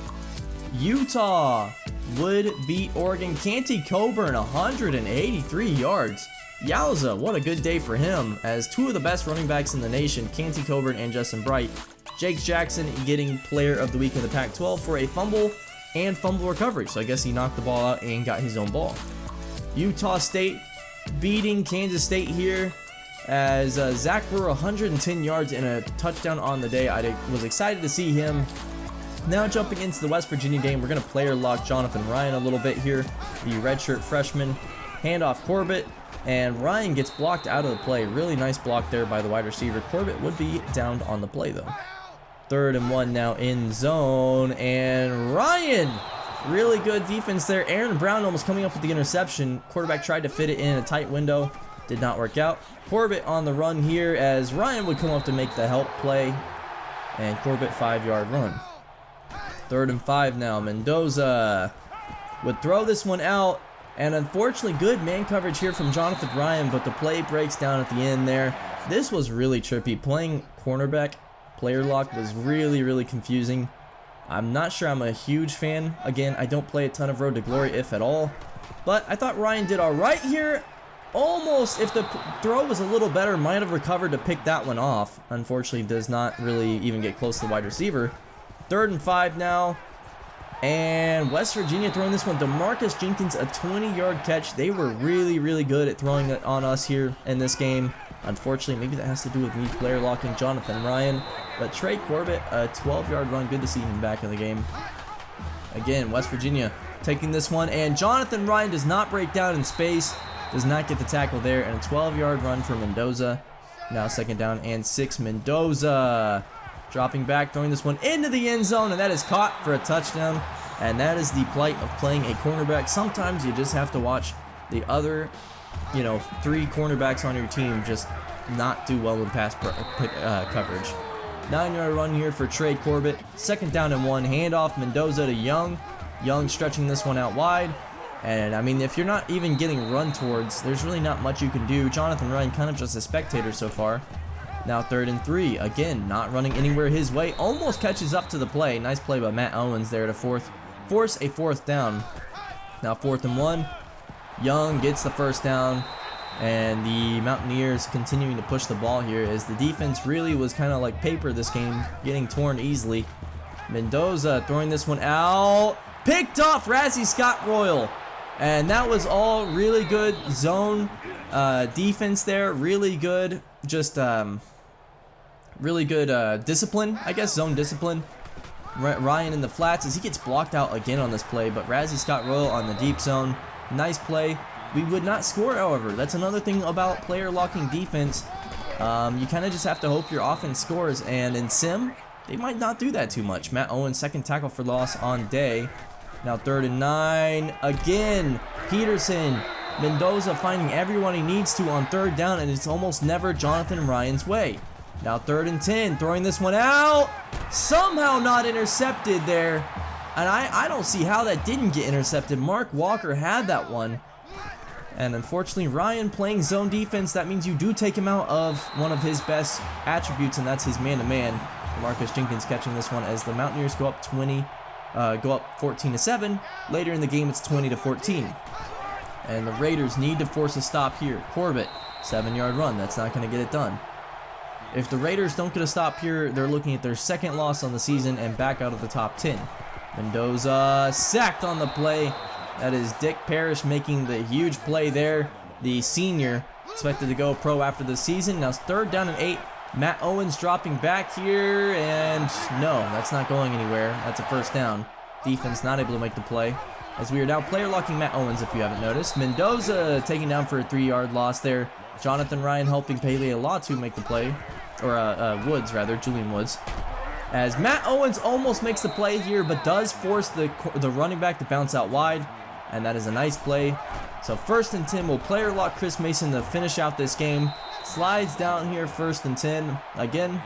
Utah would beat Oregon. Canty Coburn, 183 yards. Yowza, what a good day for him, as 2 of the best running backs in the nation, Canty Coburn and Justin Bright. Jake Jackson getting player of the week in the Pac-12 for a fumble and fumble recovery, so I guess he knocked the ball out and got his own ball. Utah State beating Kansas State here, as Zach Brewer, 110 yards and a touchdown on the day. I was excited to see him. Now jumping into the West Virginia game, we're going to player lock Jonathan Ryan a little bit here, the redshirt freshman. Handoff Corbett, and Ryan gets blocked out of the play. Really nice block there by the wide receiver. Corbett would be downed on the play though. 3rd and 1 now in zone, and Ryan, really good defense there. Aaron Brown almost coming up with the interception. Quarterback tried to fit it in a tight window, did not work out. Corbett on the run here as Ryan would come up to make the help play, and Corbett 5-yard run. 3rd and 5 now. Mendoza would throw this one out, and unfortunately good man coverage here from Jonathan Ryan, but the play breaks down at the end there. This was really trippy. Playing cornerback player lock was really, really confusing. I'm not sure I'm a huge fan. Again, I don't play a ton of Road to Glory, if at all. But I thought Ryan did all right here. Almost, if the throw was a little better, might have recovered to pick that one off. Unfortunately, does not really even get close to the wide receiver. 3rd and 5 now. And West Virginia throwing this one. DeMarcus Jenkins, a 20-yard catch. They were really, really good at throwing it on us here in this game. Unfortunately, maybe that has to do with me player locking Jonathan Ryan. But Trey Corbett, a 12-yard run. Good to see him back in the game. Again, West Virginia taking this one. And Jonathan Ryan does not break down in space. Does not get the tackle there. And a 12-yard run for Mendoza. Now 2nd down and 6. Mendoza dropping back, throwing this one into the end zone. And that is caught for a touchdown. And that is the plight of playing a cornerback. Sometimes you just have to watch the other 3 cornerbacks on your team just not do well in pass coverage. 9-yard run here for Trey Corbett. 2nd down and 1. Handoff Mendoza to Young. Young stretching this one out wide. And I mean, if you're not even getting run towards, there's really not much you can do. Jonathan Ryan kind of just a spectator so far. Now 3rd and 3. Again, not running anywhere his way. Almost catches up to the play. Nice play by Matt Owens there to force a 4th down. Now 4th and 1. Young gets the 1st down. And the Mountaineers continuing to push the ball here as the defense really was kind of like paper this game, getting torn easily. Mendoza throwing this one out. Picked off Razzie Scott Royal. And that was all really good zone defense there. Really good, just really good discipline, I guess, zone discipline. Ryan in the flats as he gets blocked out again on this play, but Razzie Scott Royal on the deep zone. Nice play. We would not score, however. That's another thing about player locking defense. You kind of just have to hope your offense scores, and in Sim, they might not do that too much. Matt Owens, 2nd tackle for loss on day. Now 3rd and 9. Again, Peterson. Mendoza finding everyone he needs to on 3rd down, and it's almost never Jonathan Ryan's way. Now 3rd and 10, throwing this one out. Somehow not intercepted there. And I don't see how that didn't get intercepted. Mark Walker had that one. And unfortunately, Ryan playing zone defense, that means you do take him out of one of his best attributes, and that's his man-to-man. Marcus Jenkins catching this one as the Mountaineers go up 14-7. Later in the game, it's 20-14. And the Raiders need to force a stop here. Corbett, 7-yard run. That's not going to get it done. If the Raiders don't get a stop here, they're looking at their 2nd loss on the season and back out of the top 10. Mendoza sacked on the play. That is Dick Parrish making the huge play there. The senior expected to go pro after the season. Now it's 3rd down and 8. Matt Owens dropping back here, and no, that's not going anywhere. That's a 1st down. Defense not able to make the play, as we are now player locking Matt Owens, if you haven't noticed. Mendoza taking down for a 3-yard loss there. Jonathan Ryan helping Pele Alatu make the play, or Woods rather, Julian Woods. As Matt Owens almost makes the play here, but does force the running back to bounce out wide, and that is a nice play. So 1st and 10 will player lock Chris Mason to finish out this game. Slides down here, 1st and 10. Again,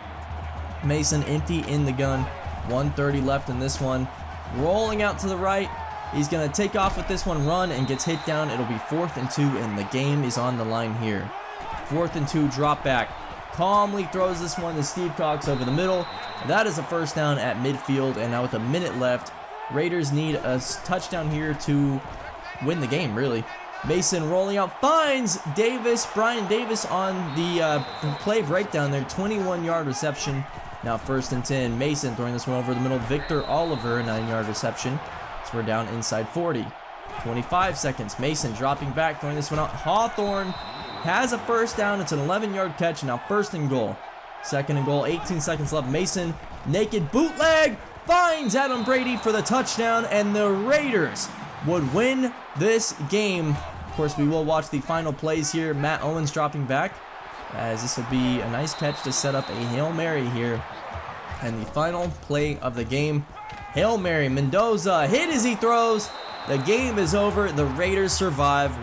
Mason empty in the gun. 1:30 left in this one. Rolling out to the right. He's going to take off with this one, run, and gets hit down. It'll be 4th and 2, and the game is on the line here. 4th and 2, drop back. Calmly throws this one to Steve Cox over the middle. That is a 1st down at midfield, and now with a minute left, Raiders need a touchdown here to win the game, really. Mason rolling out, finds Davis, Brian Davis on the play breakdown there, 21-yard reception. Now 1st and 10, Mason throwing this one over the middle, Victor Oliver, 9-yard reception. So we're down inside 40. 25 seconds, Mason dropping back, throwing this one out. Hawthorne has a 1st down, it's an 11-yard catch, now 1st and goal. 2nd and goal, 18 seconds left, Mason, naked bootleg, finds Adam Brady for the touchdown, and the Raiders would win this game. Of course, we will watch the final plays here. Matt Owens dropping back, as this will be a nice catch to set up a Hail Mary here. And the final play of the game, Hail Mary, Mendoza hit as he throws. The game is over. The Raiders survive.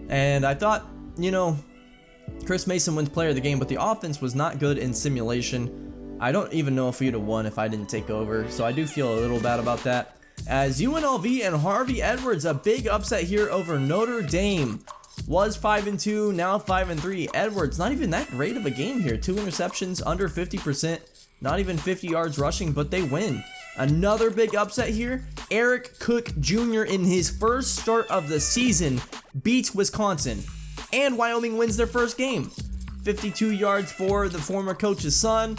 And I thought, you know, Chris Mason wins player of the game, but the offense was not good in simulation. I don't even know if we'd have won if I didn't take over, so I do feel a little bad about that. As UNLV and Harvey Edwards, a big upset here over Notre Dame. Was 5-2, now 5-3. Edwards, not even that great of a game here. 2 interceptions, under 50%, not even 50 yards rushing, but they win. Another big upset here. Eric Cook Jr. in his 1st start of the season beats Wisconsin, and Wyoming wins their 1st game. 52 yards for the former coach's son,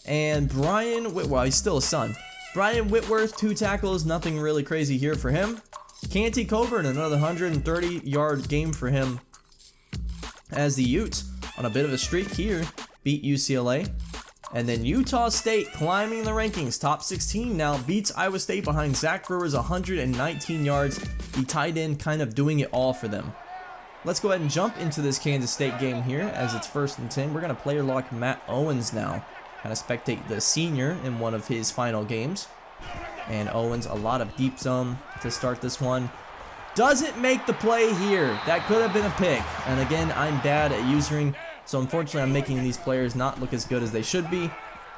and Brian Whitworth, he's still a son. Brian Whitworth, 2 tackles, nothing really crazy here for him. Canty Coburn, another 130-yard game for him, as the Utes on a bit of a streak here beat UCLA. And then Utah State climbing the rankings, top 16 now, beats Iowa State behind Zach Brewer's 119 yards. The tight end kind of doing it all for them. Let's go ahead and jump into this Kansas State game here, as it's 1st and 10. We're going to player lock Matt Owens now. Kind of spectate the senior in one of his final games. And Owens, a lot of deep zone to start this one. Doesn't make the play here. That could have been a pick. And again, I'm bad at using, so unfortunately I'm making these players not look as good as they should be.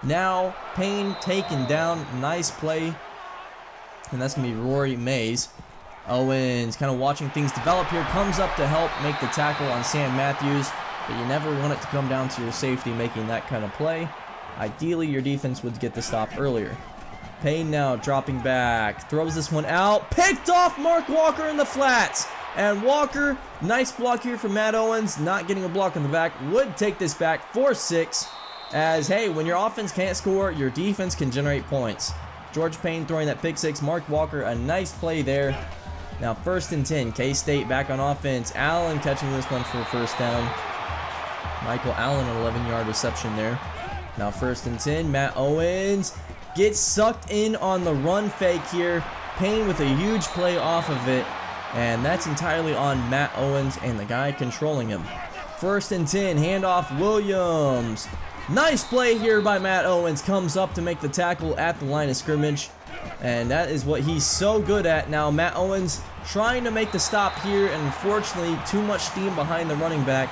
Now, Payne taken down. Nice play. And that's going to be Rory Mays. Owens kind of watching things develop here. Comes up to help make the tackle on Sam Matthews. But you never want it to come down to your safety making that kind of play. Ideally, your defense would get the stop earlier. Payne now dropping back. Throws this one out. Picked off Mark Walker in the flats. And Walker, nice block here from Matt Owens. Not getting a block in the back. Would take this back for 6. As, hey, when your offense can't score, your defense can generate points. George Payne throwing that pick 6. Mark Walker, a nice play there. Now 1st and 10. K-State back on offense. Allen catching this one for 1st down. Michael Allen, an 11-yard reception there. Now 1st and 10. Matt Owens gets sucked in on the run fake here. Payne with a huge play off of it. And that's entirely on Matt Owens and the guy controlling him. 1st and 10. Handoff Williams. Nice play here by Matt Owens. Comes up to make the tackle at the line of scrimmage. And that is what he's so good at. Now Matt Owens trying to make the stop here. And unfortunately, too much steam behind the running back.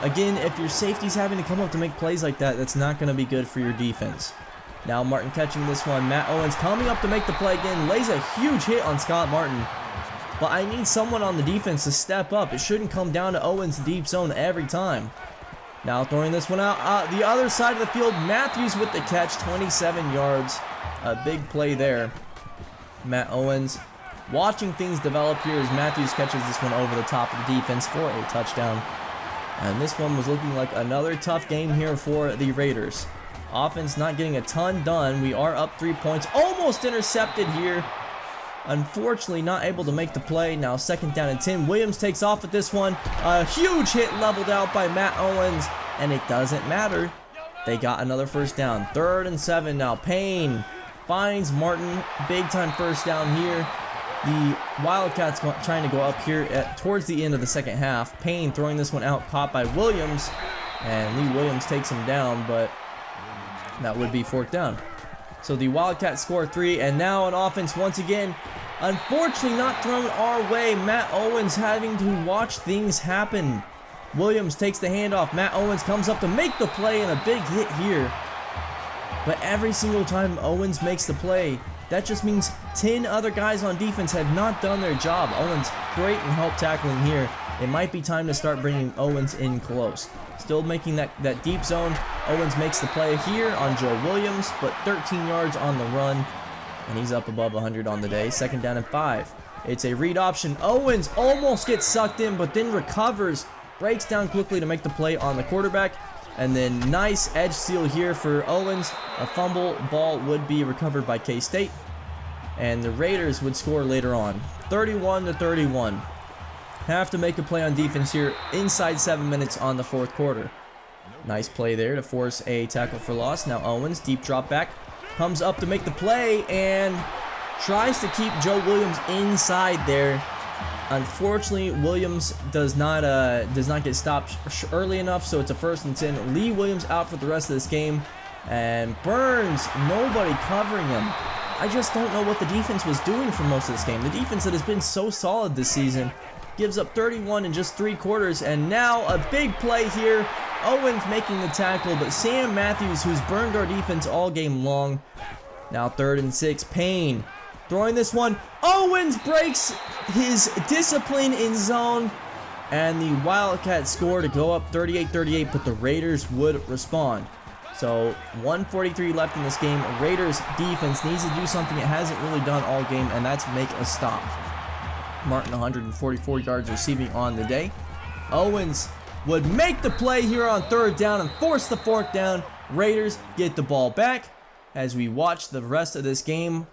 Again, if your safety's having to come up to make plays like that, that's not going to be good for your defense. Now Martin catching this one. Matt Owens coming up to make the play again. Lays a huge hit on Scott Martin. But I need someone on the defense to step up. It shouldn't come down to Owens' deep zone every time. Now throwing this one out the other side of the field. Matthews with the catch, 27 yards. A big play there. Matt Owens watching things develop here as Matthews catches this one over the top of the defense for a touchdown. And this one was looking like another tough game here for the Raiders. Offense not getting a ton done. We are up 3 points. Almost intercepted here. Unfortunately, not able to make the play. Now 2nd down and 10. Williams takes off with this one. A huge hit leveled out by Matt Owens. And it doesn't matter. They got another 1st down. 3rd and 7 now. Payne finds Martin. Big time 1st down here. The Wildcats trying to go up here towards the end of the 2nd half. Payne throwing this one out. Caught by Williams. And Lee Williams takes him down. But that would be 4th down. So the Wildcats score 3, and now on offense once again. Unfortunately not thrown our way. Matt Owens having to watch things happen. Williams takes the handoff. Matt Owens comes up to make the play, and a big hit here. But every single time Owens makes the play, that just means 10 other guys on defense have not done their job. Owens great in help tackling here. It might be time to start bringing Owens in close. Still making that deep zone. Owens makes the play here on Joe Williams, but 13 yards on the run, and he's up above 100 on the day. 2nd down and 5. It's a read option. Owens almost gets sucked in, but then recovers, breaks down quickly to make the play on the quarterback, and then nice edge seal here for Owens. A fumble ball would be recovered by K-State, and the Raiders would score later on. 31-31. Have to make a play on defense here inside 7 minutes on the 4th quarter. Nice play there to force a tackle for loss. Now Owens, deep drop back, comes up to make the play and tries to keep Joe Williams inside there. Unfortunately, Williams does not get stopped early enough, so it's a 1st and 10. Lee Williams out for the rest of this game, and Burns, nobody covering him. I just don't know what the defense was doing for most of this game. The defense that has been so solid this season gives up 31 in just 3 quarters, and now a big play here. Owens making the tackle, but Sam Matthews, who's burned our defense all game long. Now 3rd and 6. Payne throwing this one. Owens breaks his discipline in zone, and the Wildcats score to go up 38-38, but the Raiders would respond. So 1:43 left in this game. Raiders defense needs to do something it hasn't really done all game, and that's make a stop. Martin 144 yards receiving on the day. Owens would make the play here on 3rd down and force the 4th down. Raiders get the ball back as we watch the rest of this game.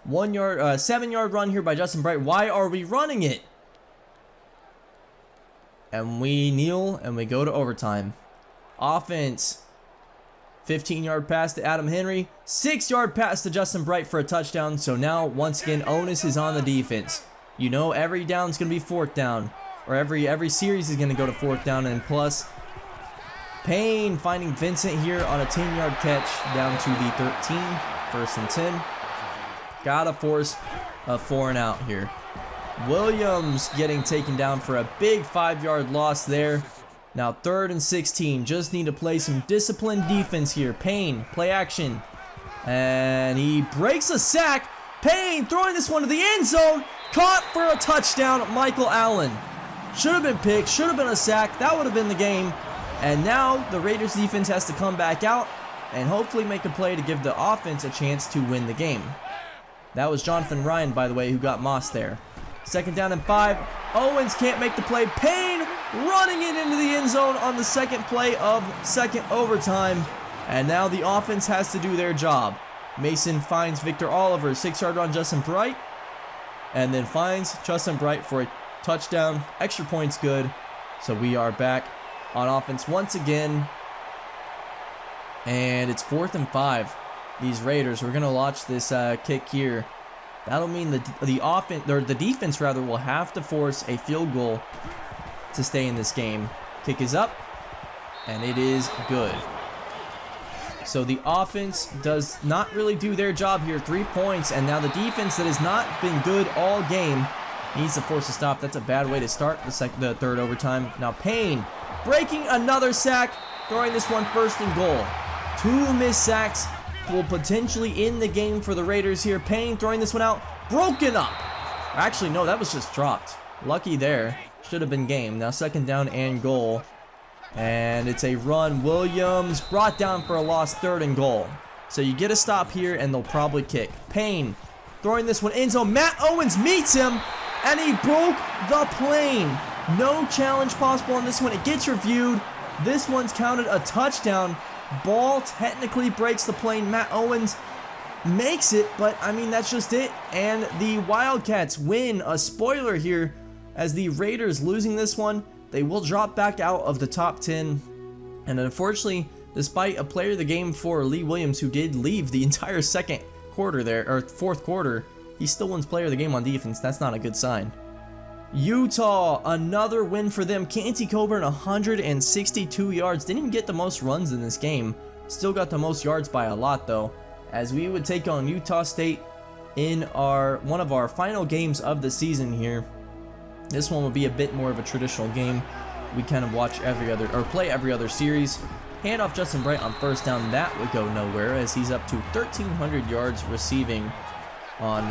7-yard run here by Justin Bright. Why are we running it? And we kneel and we go to overtime. Offense. 15-yard pass to Adam Henry. 6-yard pass to Justin Bright for a touchdown. So now, once again, onus is on the defense. You know every down's going to be 4th down. Or every series is going to go to 4th down. And plus, Payne finding Vincent here on a 10-yard catch down to the 13. 1st and 10. Gotta force a 4 and out here. Williams getting taken down for a big 5-yard loss there. Now 3rd and 16. Just need to play some disciplined defense here. Payne, play action. And he breaks a sack. Payne throwing this one to the end zone. Caught for a touchdown, Michael Allen. Should have been picked, should have been a sack. That would have been the game. And now the Raiders defense has to come back out and hopefully make a play to give the offense a chance to win the game. That was Jonathan Ryan, by the way, who got mossed there. 2nd down and 5. Owens can't make the play. Payne running it into the end zone on the 2nd play of 2nd overtime. And now the offense has to do their job. Mason finds Victor Oliver. 6-yard run, Justin Bright. And then finds Justin Bright for a touchdown. Extra points good. So we are back on offense once again. And it's 4th and 5. These Raiders, we're going to watch this kick here. That'll mean the offense, or the defense rather, will have to force a field goal to stay in this game. Kick is up, and it is good. So the offense does not really do their job here. 3 points, and now the defense that has not been good all game Needs to force a stop. That's a bad way to start the third overtime. Now Payne breaking another sack, throwing this one first and goal. 2 missed sacks will potentially end the game for the Raiders here. Payne throwing this one out, broken up. Actually, no, that was just dropped. Lucky there. Should have been game. Now second down and goal. And it's a run. Williams brought down for a loss, third and goal. So you get a stop here and they'll probably kick. Payne throwing this one in zone. Matt Owens meets him and he broke the plane. No challenge possible on this one. It gets reviewed. This one's counted a touchdown. Ball technically breaks the plane. Matt Owens makes it, but I mean, that's just it. And the Wildcats win. A spoiler here, as the Raiders losing this one, they will drop back out of the top 10. And unfortunately, despite a player of the game for Lee Williams, who did leave the entire second quarter there, or fourth quarter, he still wins player of the game on defense. That's not a good sign. Utah, another win for them. Canty Coburn, 162 yards. Didn't even get the most runs in this game. Still got the most yards by a lot though, as we would take on Utah State in one of our final games of the season here. This one will be a bit more of a traditional game. We kind of watch play every other series. Hand off Justin Bright on first down. That would go nowhere, as he's up to 1,300 yards receiving on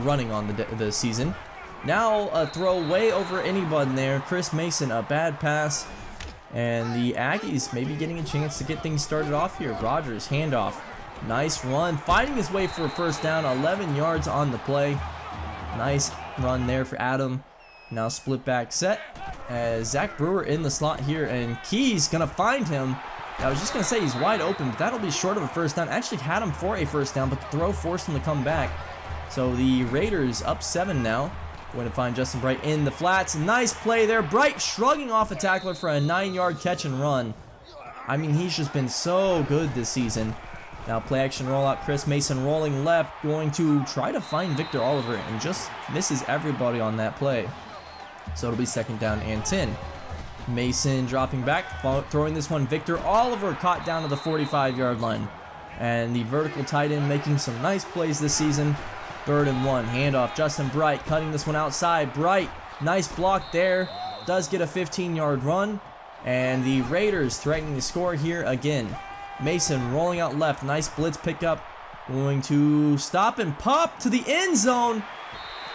running on the season. Now a throw way over anyone there. Chris Mason, a bad pass. And the Aggies maybe getting a chance to get things started off here. Rogers, handoff. Nice run. Finding his way for a first down. 11 yards on the play. Nice run there for Adam. Now split back set. As Zach Brewer in the slot here. And Key's going to find him. I was just going to say he's wide open, but that'll be short of a first down. Actually had him for a first down, but the throw forced him to come back. So the Raiders up 7 now. Going to find Justin Bright in the flats. Nice play there. Bright shrugging off a tackler for a 9-yard catch and run. I mean, he's just been so good this season. Now play action rollout. Chris Mason rolling left. Going to try to find Victor Oliver and just misses everybody on that play. So it'll be second down and 10. Mason dropping back. Throwing this one. Victor Oliver caught down to the 45-yard line. And the vertical tight end making some nice plays this season. 3rd and 1, handoff, Justin Bright cutting this one outside. Bright, nice block there, does get a 15-yard run, and the Raiders threatening to score here again. Mason rolling out left, nice blitz pickup, going to stop and pop to the end zone,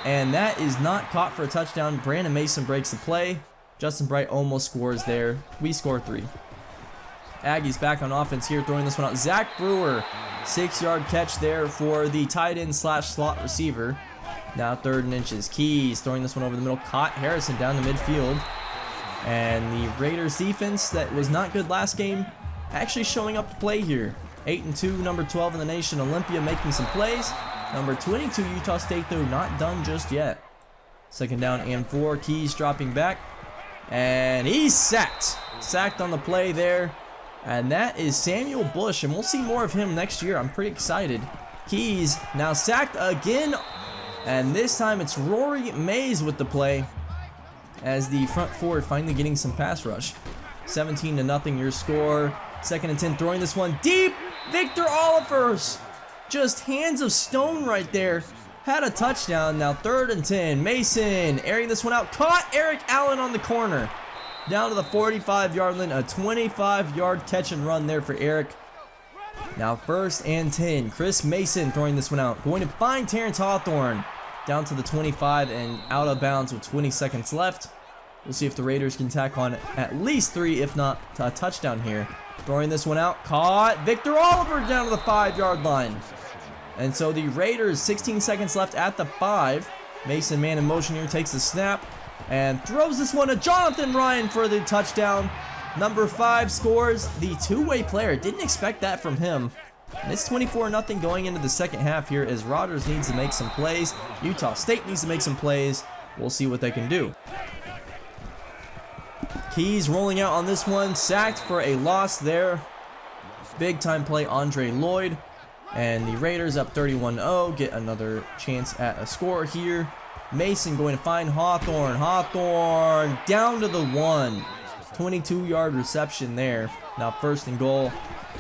and that is not caught for a touchdown. Brandon Mason breaks the play. Justin Bright almost scores there. We score 3. Aggies back on offense here, throwing this one out. Zach Brewer, 6-yard catch there for the tight end / slot receiver. Now 3rd and inches. Keys throwing this one over the middle. Caught Harrison down the midfield. And the Raiders defense that was not good last game actually showing up to play here. 8-2, number 12 in the nation. Olympia making some plays. Number 22, Utah State, though, not done just yet. Second down and 4. Keys dropping back. And he's sacked. Sacked on the play there. And that is Samuel Bush, and we'll see more of him next year. I'm pretty excited. Keys now sacked again, and this time it's Rory Mays with the play, as the front forward finally getting some pass rush. 17-0 your score. 2nd and 10, throwing this one deep. Victor Olivers, just hands of stone right there. Had a touchdown. Now 3rd and 10. Mason airing this one out. Caught Eric Allen on the corner. Down to the 45-yard line, a 25-yard catch and run there for Eric. Now 1st and 10. Chris Mason throwing this one out. Going to find Terrence Hawthorne. Down to the 25 and out of bounds with 20 seconds left. We'll see if the Raiders can tack on at least 3, if not a touchdown here. Throwing this one out. Caught Victor Oliver down to the 5-yard line. And so the Raiders, 16 seconds left at the 5. Mason man in motion here, takes the snap. And throws this one to Jonathan Ryan for the touchdown. Number 5 scores the two-way player. Didn't expect that from him. And it's 24-0 going into the second half here, as Rogers needs to make some plays. Utah State needs to make some plays. We'll see what they can do. Keys rolling out on this one. Sacked for a loss there. Big time play, Andre Lloyd. And the Raiders up 31-0. Get another chance at a score here. Mason going to find Hawthorne. Hawthorne down to the 1. 22-yard reception there. Now 1st and goal.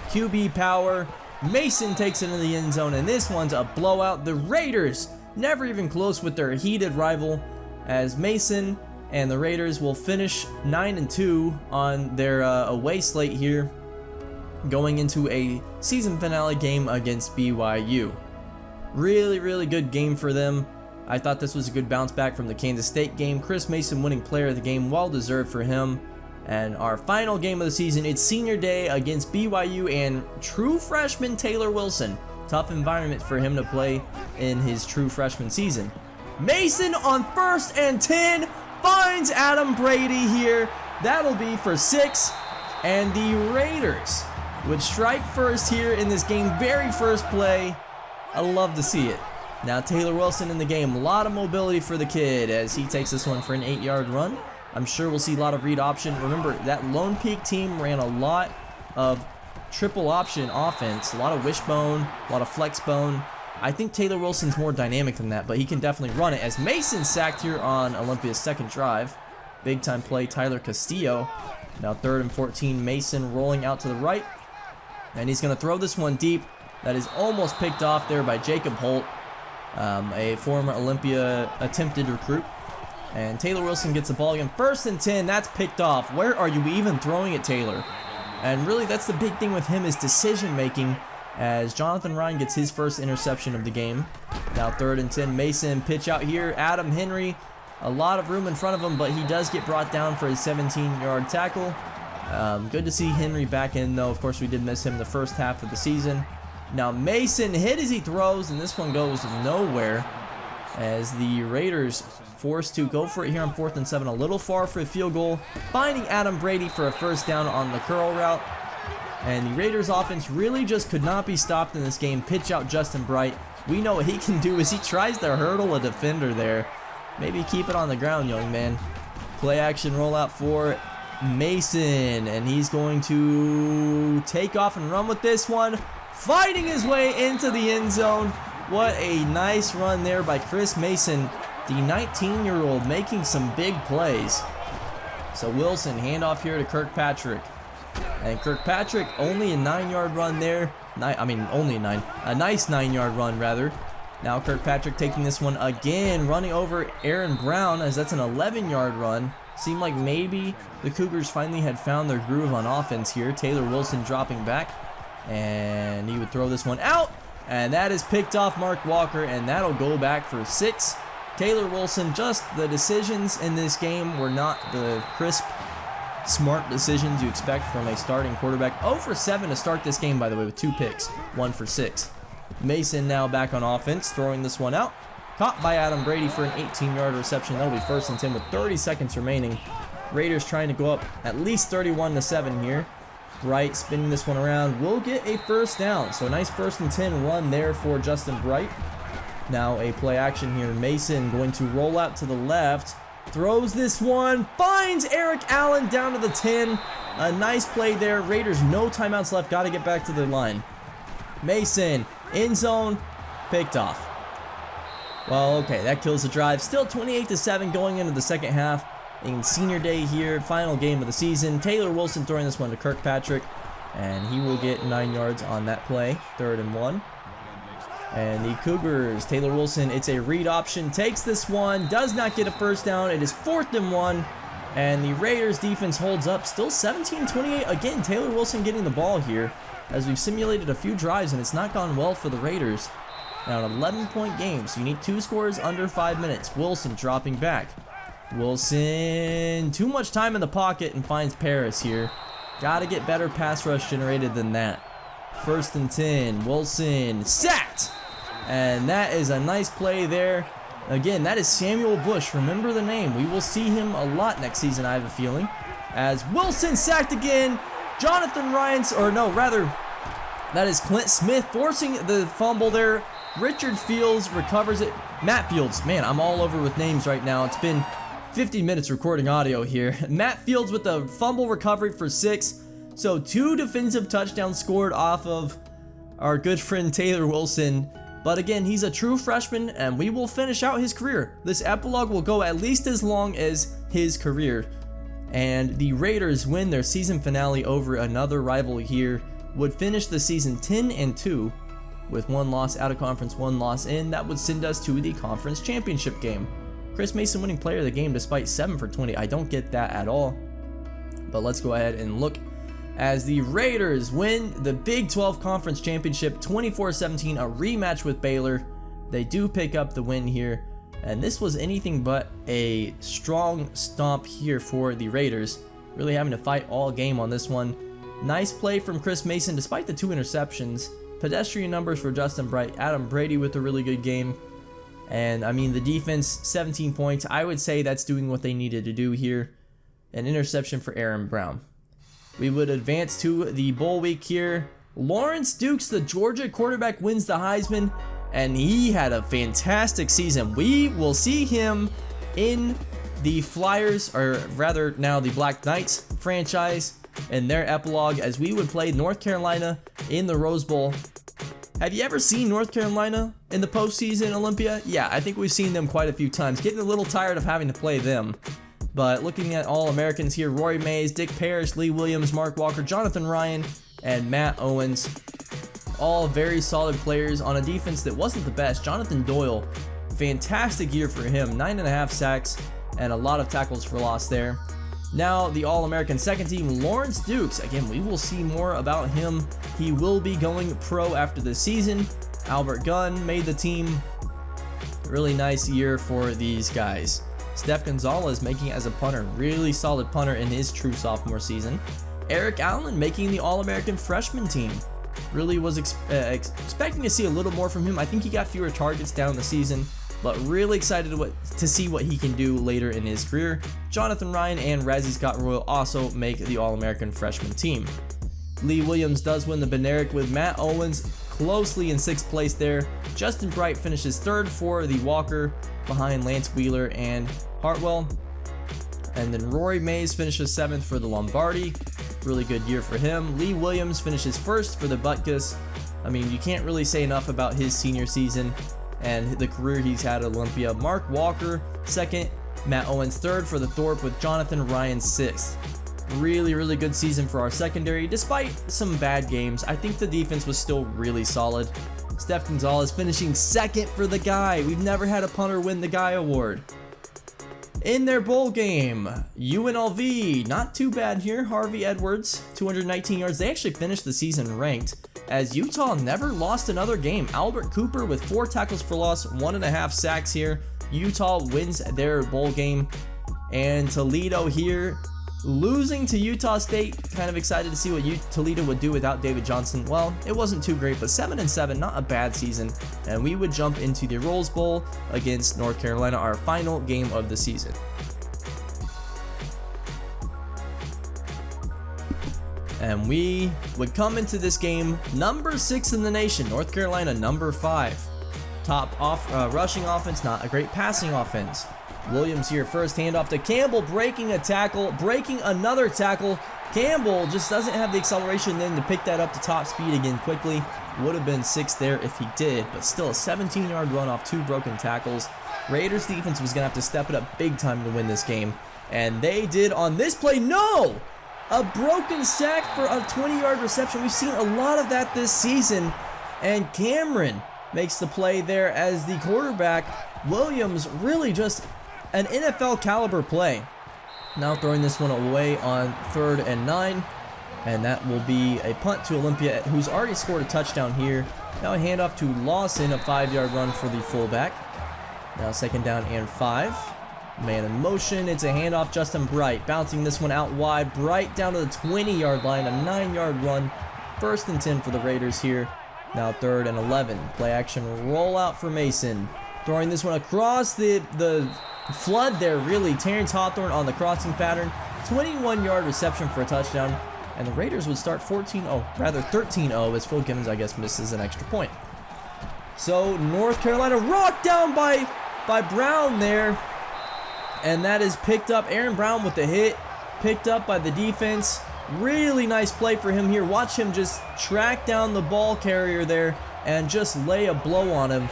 QB power. Mason takes it into the end zone, and this one's a blowout. The Raiders never even close with their heated rival. as Mason and the Raiders will finish 9-2 on their away slate here, going into a season finale game against BYU. Really good game for them. I thought this was a good bounce back from the Kansas State game. Chris Mason winning player of the game, well deserved for him. And our final game of the season, it's senior day against BYU and true freshman Taylor Wilson. Tough environment for him to play in his true freshman season. Mason on 1st and 10 finds Adam Brady here. That'll be for 6. And the Raiders would strike first here in this game, very first play. I love to see it. Now Taylor Wilson in the game, a lot of mobility for the kid as he takes this one for an 8-yard run. I'm sure we'll see a lot of read option. Remember, that Lone Peak team ran a lot of triple option offense, a lot of wishbone, a lot of flex bone. I think Taylor Wilson's more dynamic than that, but he can definitely run it as Mason sacked here on Olympia's second drive. Big time play, Tyler Castillo. Now 3rd and 14, Mason rolling out to the right. And he's going to throw this one deep. That is almost picked off there by Jacob Holt, a former Olympia attempted recruit. And Taylor Wilson gets the ball again. 1st and 10, that's picked off. Where are you even throwing it, Taylor? And really, that's the big thing with him is decision making, as Jonathan Ryan gets his first interception of the game. Now 3rd and 10, Mason pitch out here. Adam Henry, a lot of room in front of him, but he does get brought down for his 17-yard tackle. Good to see Henry back in, though. Of course, we did miss him the first half of the season. Now Mason hit as he throws, and this one goes nowhere as the Raiders forced to go for it here on 4th and 7, a little far for a field goal, finding Adam Brady for a first down on the curl route. And the Raiders offense really just could not be stopped in this game. Pitch out Justin Bright. We know what he can do is he tries to hurdle a defender there. Maybe keep it on the ground, young man. Play action rollout for Mason, and he's going to take off and run with this one, fighting his way into the end zone. What a nice run there by Chris Mason, the 19-year-old, making some big plays. So Wilson, handoff here to Kirkpatrick. And Kirkpatrick, only a 9-yard run there. Only a nice 9-yard run, rather. Now Kirkpatrick taking this one again, running over Aaron Brown, as that's an 11-yard run. Seemed like maybe the Cougars finally had found their groove on offense here. Taylor Wilson dropping back, and he would throw this one out. And that is picked off Mark Walker, and that'll go back for 6. Taylor Wilson, just the decisions in this game were not the crisp, smart decisions you expect from a starting quarterback. 0 for 7 to start this game, by the way, with 2 picks, 1 for 6. Mason now back on offense, throwing this one out. Caught by Adam Brady for an 18-yard reception. That'll be 1st and 10 with 30 seconds remaining. Raiders trying to go up at least 31-7 here. Bright spinning this one around will get a first down. So a nice 1st and 10 run there for Justin Bright. Now a play action here. Mason going to roll out to the left. Throws this one. Finds Eric Allen down to the 10. A nice play there. Raiders no timeouts left. Got to get back to their line. Mason end zone. Picked off. Well, okay, that kills the drive. Still 28-7 going into the second half. In senior day here, final game of the season. Taylor Wilson throwing this one to Kirkpatrick, and he will get 9 yards on that play. 3rd and 1. And the Cougars, Taylor Wilson, it's a read option, takes this one, does not get a first down. It is 4th and 1, and the Raiders defense holds up. Still 17-28. Again, Taylor Wilson getting the ball here, as we've simulated a few drives, and it's not gone well for the Raiders. Now an 11-point game, so you need 2 scores under 5 minutes. Wilson dropping back. Wilson, too much time in the pocket, and finds Paris here. Got to get better pass rush generated than that. 1st and 10, Wilson sacked, and that is a nice play there. Again, that is Samuel Bush. Remember the name. We will see him a lot next season, I have a feeling. As Wilson sacked again. Jonathan Ryan's, or no, rather, that is Clint Smith forcing the fumble there. Richard Fields recovers it. Matt Fields, man, I'm all over with names right now. It's been 50 minutes recording audio here. Matt Fields with a fumble recovery for 6. So 2 defensive touchdowns scored off of our good friend Taylor Wilson. But again, he's a true freshman, and we will finish out his career. This epilogue will go at least as long as his career. And the Raiders win their season finale over another rival here. Would finish the season 10-2 with 1 loss out of conference, 1 loss in. That would send us to the conference championship game. Chris Mason winning player of the game despite 7 for 20. I don't get that at all. But let's go ahead and look as the Raiders win the Big 12 Conference Championship 24-17, a rematch with Baylor. They do pick up the win here, and this was anything but a strong stomp here for the Raiders, really having to fight all game on this one. Nice play from Chris Mason despite the 2 interceptions. Pedestrian numbers for Justin Bright. Adam Brady with a really good game. And I mean, the defense, 17 points. I would say that's doing what they needed to do here. An interception for Aaron Brown. We would advance to the bowl week here. Lawrence Dukes, the Georgia quarterback, wins the Heisman, and he had a fantastic season. We will see him in the Flyers, or rather now the Black Knights franchise, in their epilogue as we would play North Carolina in the Rose Bowl. Have you ever seen North Carolina in the postseason, Olympia? Yeah, I think we've seen them quite a few times. Getting a little tired of having to play them. But looking at All-Americans here, Rory Mays, Dick Parrish, Lee Williams, Mark Walker, Jonathan Ryan, and Matt Owens. All very solid players on a defense that wasn't the best. Jonathan Doyle, fantastic year for him. 9.5 sacks and a lot of tackles for loss there. Now the All-American second team, Lawrence Dukes. Again, we will see more about him. He will be going pro after the season. Albert Gunn made the team. Really nice year for these guys. Steph Gonzalez making it as a punter. Really solid punter in his true sophomore season. Eric Allen making the All-American freshman team. Really was expecting to see a little more from him. I think he got fewer targets down the season, but really excited to see what he can do later in his career. Jonathan Ryan and Razzie Scott Royal also make the All-American freshman team. Lee Williams does win the Benerick with Matt Owens closely in 6th place there. Justin Bright finishes 3rd for the Walker behind Lance Wheeler and Hartwell. And then Rory Mays finishes 7th for the Lombardi. Really good year for him. Lee Williams finishes 1st for the Butkus. I mean, you can't really say enough about his senior season and the career he's had at Olympia. Mark Walker 2nd, Matt Owens 3rd for the Thorpe with Jonathan Ryan 6th. Really good season for our secondary. Despite some bad games, I think the defense was still really solid. Steph Gonzalez finishing 2nd for the Guy. We've never had a punter win the Guy Award. In their bowl game, UNLV, not too bad here. Harvey Edwards, 219 yards. They actually finished the season ranked, as Utah never lost another game. Albert Cooper with 4 tackles for loss, 1.5 sacks here. Utah wins their bowl game. And Toledo here, losing to Utah State. Kind of excited to see what Toledo would do without David Johnson. Well, it wasn't too great, but 7-7, not a bad season. And we would jump into the Rose Bowl against North Carolina, our final game of the season. And we would come into this game number 6 in the nation. North Carolina number 5. Top rushing offense, not a great passing offense. Williams here, first handoff to Campbell, breaking a tackle, breaking another tackle. Campbell just doesn't have the acceleration then to pick that up to top speed again quickly. Would have been 6 there if he did, but still a 17-yard run off 2 broken tackles. Raiders defense was going to have to step it up big time to win this game, and they did on this play. No! A broken sack for a 20-yard reception. We've seen a lot of that this season, and Cameron makes the play there as the quarterback. Williams really just an NFL caliber play. Now throwing this one away on 3rd and 9, and that will be a punt to Olympia, who's already scored a touchdown here. Now a handoff to Lawson, a 5-yard run for the fullback. Now 2nd down and 5. Man in motion, it's a handoff. Justin Bright bouncing this one out wide. Bright down to the 20-yard line, a 9-yard run. 1st and 10 for the Raiders here. Now 3rd and 11. Play action rollout for Mason. Throwing this one across the flood there, really. Terrence Hawthorne on the crossing pattern. 21-yard reception for a touchdown. And the Raiders would start 13-0 as Phil Gibbons, I guess, misses an extra point. So North Carolina rocked down by Brown there. And that is picked up. Aaron Brown with the hit. Picked up by the defense. Really nice play for him here. Watch him just track down the ball carrier there and just lay a blow on him.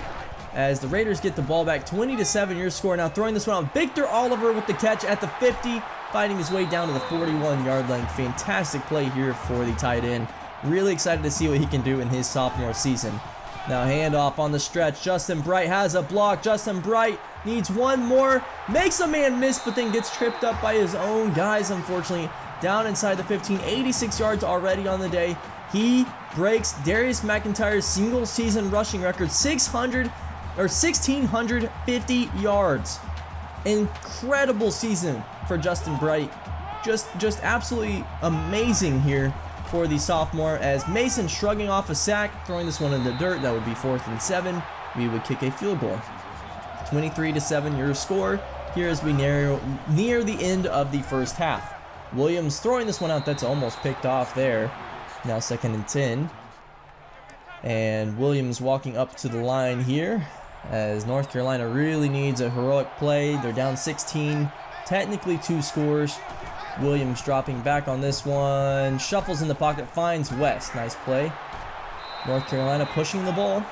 As the Raiders get the ball back, 20-7 your score. Now throwing this one out, Victor Oliver with the catch at the 50, fighting his way down to the 41-yard line. Fantastic play here for the tight end. Really excited to see what he can do in his sophomore season. Now handoff on the stretch. Justin Bright has a block. Justin Bright needs one more. Makes a man miss, but then gets tripped up by his own guys, unfortunately. Down inside the 15. 86 yards already on the day. He breaks Darius McIntyre's single season rushing record, 1,650 yards. Incredible season for Justin Bright. Just absolutely amazing here for the sophomore, as Mason shrugging off a sack, throwing this one in the dirt. That would be 4th and 7. We would kick a field goal. 23-7 your score here as we near the end of the first half. Williams throwing this one out. That's almost picked off there. Now 2nd and 10. And Williams walking up to the line here as North Carolina really needs a heroic play. They're down 16, technically 2 scores. Williams dropping back on this one, shuffles in the pocket, finds West. Nice play. North Carolina pushing the ball.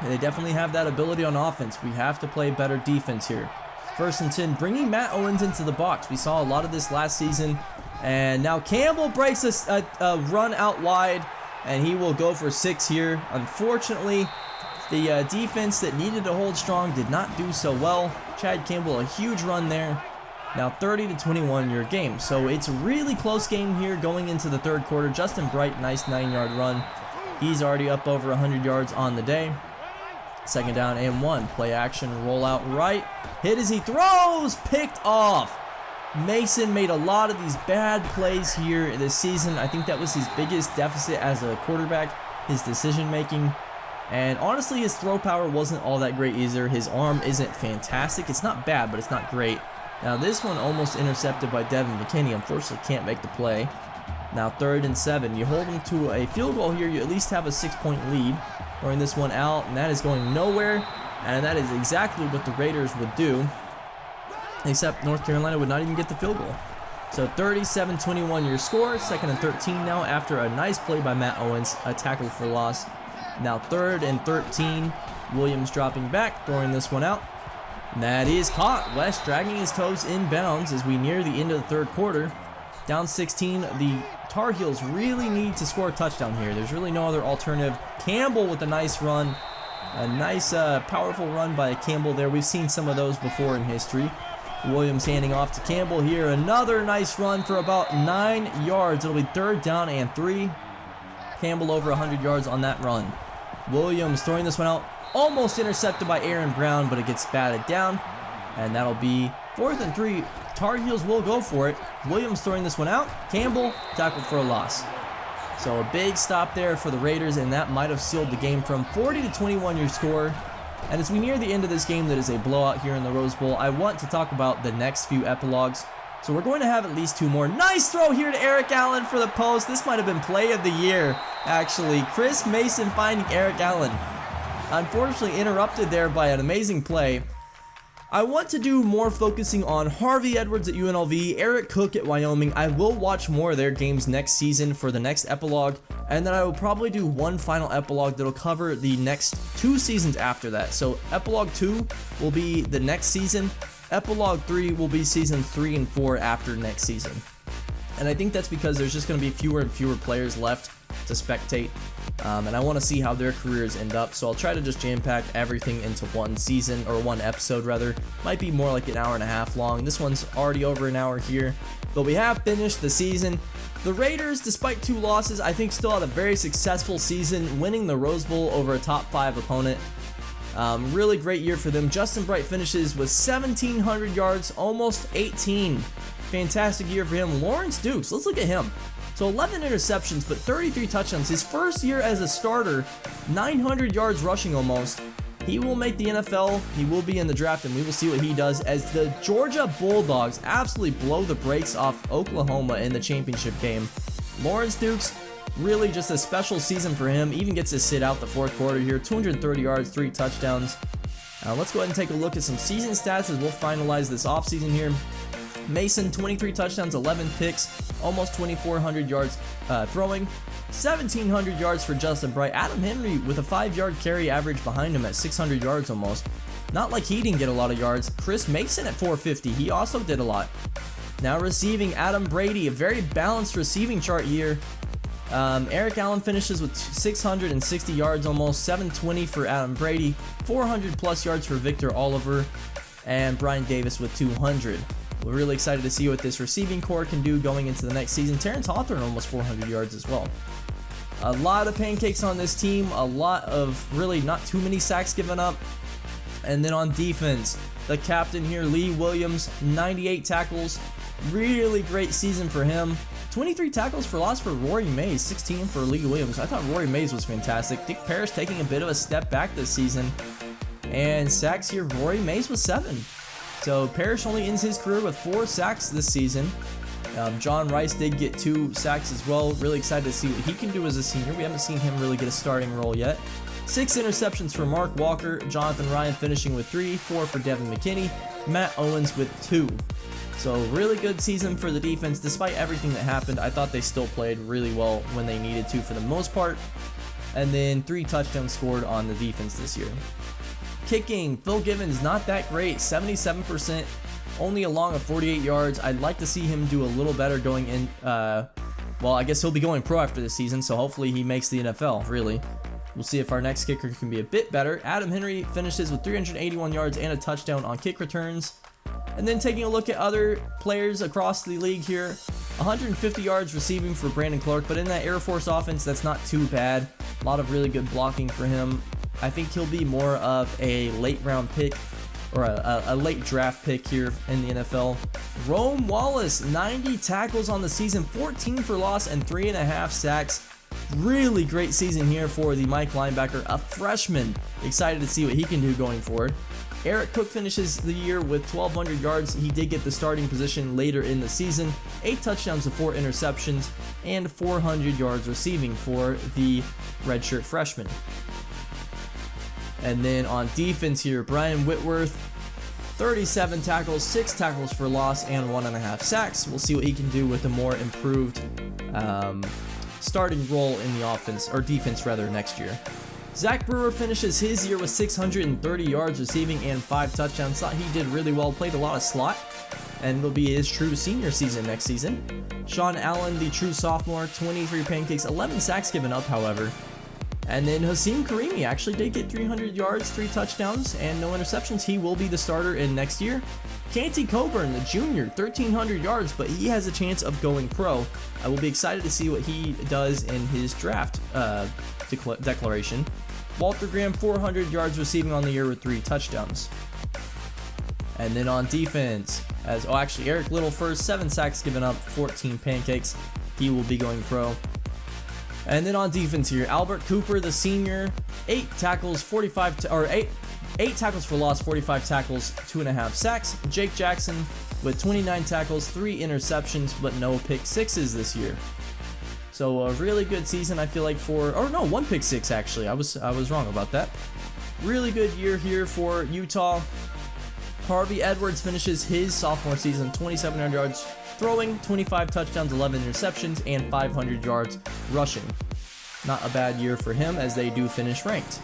And they definitely have that ability on offense. We have to play better defense here. 1st and 10, bringing Matt Owens into the box. We saw a lot of this last season. And now Campbell breaks a run out wide, and he will go for 6 here. Unfortunately, the defense that needed to hold strong did not do so well. Chad Campbell, a huge run there. Now 30-21 your game. So it's a really close game here going into the 3rd quarter. Justin Bright, nice 9-yard run. He's already up over 100 yards on the day. 2nd down and 1. Play action, roll out right. Hit as he throws, picked off. Mason made a lot of these bad plays here this season. I think that was his biggest deficit as a quarterback, his decision making. And honestly, his throw power wasn't all that great either. His arm isn't fantastic. It's not bad, but it's not great. Now this one almost intercepted by Devin McKinney. Unfortunately can't make the play. Now 3rd and 7. You hold them to a field goal here, you at least have a 6-point lead. Throwing this one out, and that is going nowhere. And that is exactly what the Raiders would do, except North Carolina would not even get the field goal. So 37-21 your score. 2nd and 13 now after a nice play by Matt Owens, a tackle for loss. Now 3rd and 13. Williams dropping back, throwing this one out. And that is caught. West dragging his toes inbounds as we near the end of the 3rd quarter. Down 16, the Tar Heels really need to score a touchdown here. There's really no other alternative. Campbell with a nice run. A nice, powerful run by Campbell there. We've seen some of those before in history. Williams handing off to Campbell here. Another nice run for about 9 yards. It'll be 3rd down and 3. Campbell over 100 yards on that run. Williams throwing this one out. Almost intercepted by Aaron Brown, but it gets batted down. And that'll be 4th and 3. Tar Heels will go for it. Williams throwing this one out. Campbell tackled for a loss. So a big stop there for the Raiders, and that might have sealed the game from 40-21 your score. And as we near the end of this game that is a blowout here in the Rose Bowl, I want to talk about the next few epilogues. So we're going to have at least 2 more. Nice throw here to Eric Allen for the post. This might have been play of the year, actually. Chris Mason finding Eric Allen. Unfortunately interrupted there by an amazing play. I want to do more focusing on Harvey Edwards at UNLV, Eric Cook at Wyoming. I will watch more of their games next season for the next epilogue, and then I will probably do one final epilogue that'll cover the next 2 seasons after that. So epilogue 2 will be the next season. Epilogue 3 will be seasons 3 and 4 after next season. And I think that's because there's just going to be fewer and fewer players left to spectate. And I want to see how their careers end up, so I'll try to just jam-pack everything into one season, or one episode rather. Might be more like an hour and a half long. This one's already over an hour here, but we have finished the season. The Raiders, despite 2 losses, I think still had a very successful season, winning the Rose Bowl over a top 5 opponent. Really great year for them. Justin Bright finishes with 1,700 yards, almost 18. Fantastic year for him. Lawrence Dukes, let's look at him. So 11 interceptions, but 33 touchdowns. His first year as a starter, 900 yards rushing almost. He will make the NFL. He will be in the draft, and we will see what he does as the Georgia Bulldogs absolutely blow the brakes off Oklahoma in the championship game. Lawrence Dukes, really just a special season for him. Even gets to sit out the 4th quarter here. 230 yards, 3 touchdowns. Let's go ahead and take a look at some season stats as we'll finalize this offseason here. Mason, 23 touchdowns, 11 picks, almost 2,400 yards throwing, 1,700 yards for Justin Bright. Adam Henry with a 5-yard carry average behind him at 600 yards almost. Not like he didn't get a lot of yards. Chris Mason at 450, he also did a lot. Now receiving, Adam Brady, a very balanced receiving chart here. Eric Allen finishes with 660 yards almost, 720 for Adam Brady, 400 plus yards for Victor Oliver, and Brian Davis with 200. We're really excited to see what this receiving core can do going into the next season. Terrence Hawthorne almost 400 yards as well. A lot of pancakes on this team, a lot of really not too many sacks given up. And then on defense, the captain here, Lee Williams, 98 tackles. Really great season for him. 23 tackles for loss for Rory Mays, 16 for Lee Williams. I thought Rory Mays was fantastic. Dick Parrish taking a bit of a step back this season. And sacks here, Rory Mays was 7. So Parrish only ends his career with 4 sacks this season. John Rice did get 2 sacks as well. Really excited to see what he can do as a senior. We haven't seen him really get a starting role yet. 6 interceptions for Mark Walker. Jonathan Ryan finishing with 3, 4 for Devin McKinney. Matt Owens with 2. So really good season for the defense. Despite everything that happened, I thought they still played really well when they needed to for the most part. And then 3 touchdowns scored on the defense this year. Kicking, Phil Givens, not that great, 77%, only a long of 48 yards. I'd like to see him do a little better going in, well, I guess he'll be going pro after this season, so hopefully he makes the NFL, really. We'll see if our next kicker can be a bit better. Adam Henry finishes with 381 yards and a touchdown on kick returns. And then taking a look at other players across the league here, 150 yards receiving for Brandon Clark, but in that Air Force offense, that's not too bad. A lot of really good blocking for him. I think he'll be more of a late round pick or a late draft pick here in the NFL. Rome Wallace, 90 tackles on the season, 14 for loss and 3.5 sacks. Really great season here for the Mike linebacker, a freshman. Excited to see what he can do going forward. Eric Cook finishes the year with 1,200 yards. He did get the starting position later in the season. 8 touchdowns to 4 interceptions and 400 yards receiving for the redshirt freshman. And then on defense here, Brian Whitworth, 37 tackles, 6 tackles for loss, and 1.5 sacks. We'll see what he can do with a more improved starting role in the offense, or defense rather, next year. Zach Brewer finishes his year with 630 yards receiving and 5 touchdowns. Thought he did really well, played a lot of slot, and it'll be his true senior season next season. Sean Allen, the true sophomore, 23 pancakes, 11 sacks given up, however. And then Hasim Karimi actually did get 300 yards, 3 touchdowns, and no interceptions. He will be the starter in next year. Canty Coburn, the junior, 1,300 yards, but he has a chance of going pro. I will be excited to see what he does in his draft declaration. Walter Graham, 400 yards receiving on the year with 3 touchdowns. And then on defense, Eric Little first, 7 sacks given up, 14 pancakes. He will be going pro. And then on defense here, Albert Cooper, the senior, 8 tackles for loss, 45 tackles, 2.5 sacks. Jake Jackson with 29 tackles, 3 interceptions, but no pick sixes this year. So a really good season, I feel like, 1 pick six actually. I was wrong about that. Really good year here for Utah. Harvey Edwards finishes his sophomore season, 2,700 yards throwing, 25 touchdowns, 11 interceptions, and 500 yards rushing. Not a bad year for him, as they do finish ranked.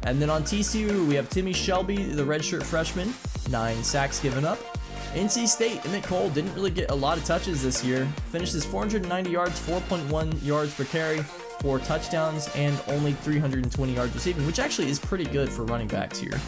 And then on TCU, we have Timmy Shelby, the redshirt freshman, 9 sacks given up. NC State, Emmett Cole didn't really get a lot of touches this year. Finishes 490 yards, 4.1 yards per carry, 4 touchdowns, and only 320 yards receiving, which actually is pretty good for running backs here.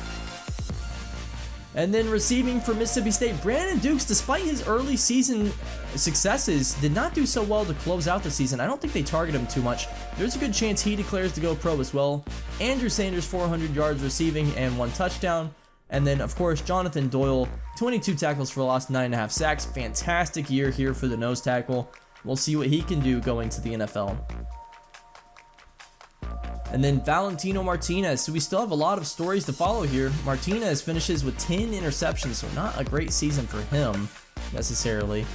And then receiving for Mississippi State, Brandon Dukes, despite his early season successes, did not do so well to close out the season. I don't think they target him too much. There's a good chance he declares to go pro as well. Andrew Sanders, 400 yards receiving and 1 touchdown. And then, of course, Jonathan Doyle, 22 tackles for loss, 9.5 sacks. Fantastic year here for the nose tackle. We'll see what he can do going to the NFL. And then Valentino Martinez. So we still have a lot of stories to follow here. Martinez finishes with 10 interceptions, so not a great season for him necessarily.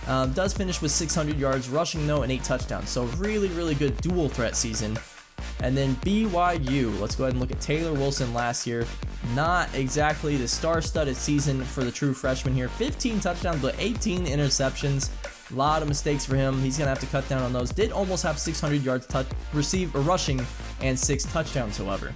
Does finish with 600 yards rushing though and 8 touchdowns. So really, really good dual threat season. And then BYU. Let's go ahead and look at Taylor Wilson last year. Not exactly the star-studded season for the true freshman here. 15 touchdowns, but 18 interceptions. A lot of mistakes for him. He's going to have to cut down on those. Did almost have 600 yards rushing and 6 touchdowns, however.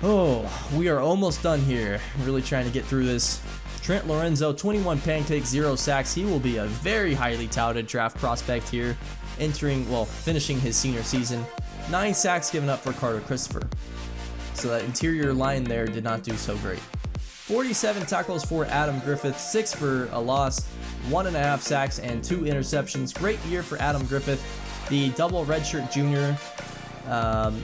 Oh, we are almost done here. Really trying to get through this. Trent Lorenzo, 21 pancakes, 0 sacks. He will be a very highly touted draft prospect here, finishing his senior season. 9 sacks given up for Carter Christopher. So that interior line there did not do so great. 47 tackles for Adam Griffith, 6 for a loss, 1.5 sacks, and 2 interceptions. Great year for Adam Griffith, the double redshirt junior,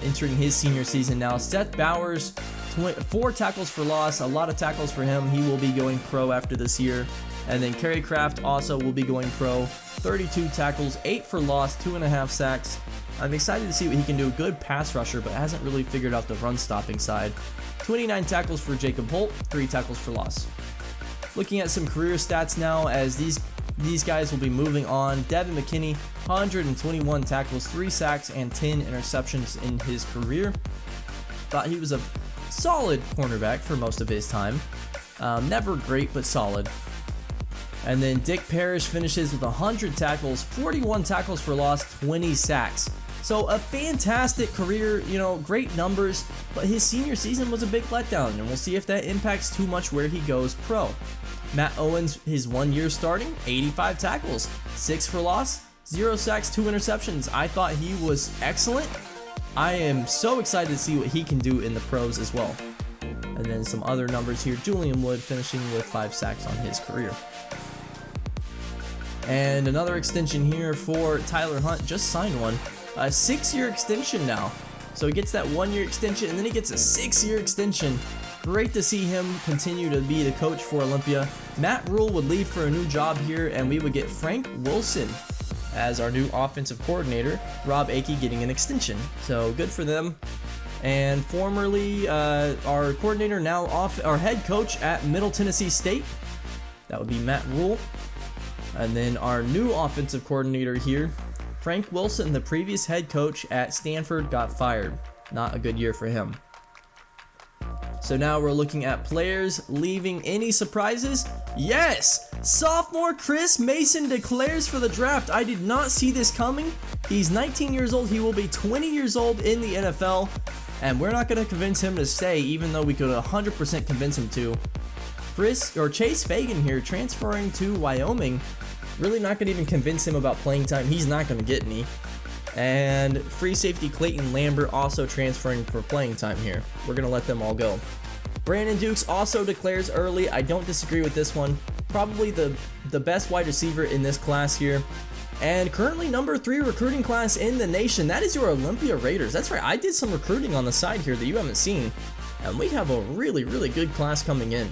entering his senior season now. Seth Bowers, 4 tackles for loss, a lot of tackles for him. He will be going pro after this year. And then Kerry Craft also will be going pro. 32 tackles, 8 for loss, 2.5 sacks. I'm excited to see what he can do. Good pass rusher, but hasn't really figured out the run stopping side. 29 tackles for Jacob Holt, 3 tackles for loss. Looking at some career stats now, as these guys will be moving on. Devin McKinney, 121 tackles, 3 sacks, and 10 interceptions in his career. Thought he was a solid cornerback for most of his time. Never great, but solid. And then Dick Parrish finishes with 100 tackles, 41 tackles for loss, 20 sacks. So a fantastic career, great numbers, but his senior season was a big letdown, and we'll see if that impacts too much where he goes pro. Matt Owens, his 1 year starting, 85 tackles, 6 for loss, 0 sacks, 2 interceptions. I thought he was excellent. I am so excited to see what he can do in the pros as well. And then some other numbers here. Julian Wood finishing with 5 sacks on his career. And another extension here for Tyler Hunt, just signed one. A 6-year extension now. So he gets that 1 year extension and then he gets a 6-year extension. Great to see him continue to be the coach for Olympia. Matt Rule would leave for a new job here and we would get Frank Wilson as our new offensive coordinator. Rob Akey getting an extension. So good for them. And formerly our coordinator, now our head coach at Middle Tennessee State. That would be Matt Rule. And then our new offensive coordinator here, Frank Wilson, the previous head coach at Stanford, got fired. Not a good year for him. So now we're looking at players leaving. Any surprises? Yes! Sophomore Chris Mason declares for the draft. I did not see this coming. He's 19 years old. He will be 20 years old in the NFL. And we're not going to convince him to stay, even though we could 100% convince him to. Chase Fagan here, transferring to Wyoming. Really not going to even convince him about playing time. He's not going to get any. And free safety Clayton Lambert also transferring for playing time here. We're going to let them all go. Brandon Dukes also declares early. I don't disagree with this one. Probably the best wide receiver in this class here. And currently number 3 recruiting class in the nation. That is your Olympia Raiders. That's right. I did some recruiting on the side here that you haven't seen. And we have a really, really good class coming in.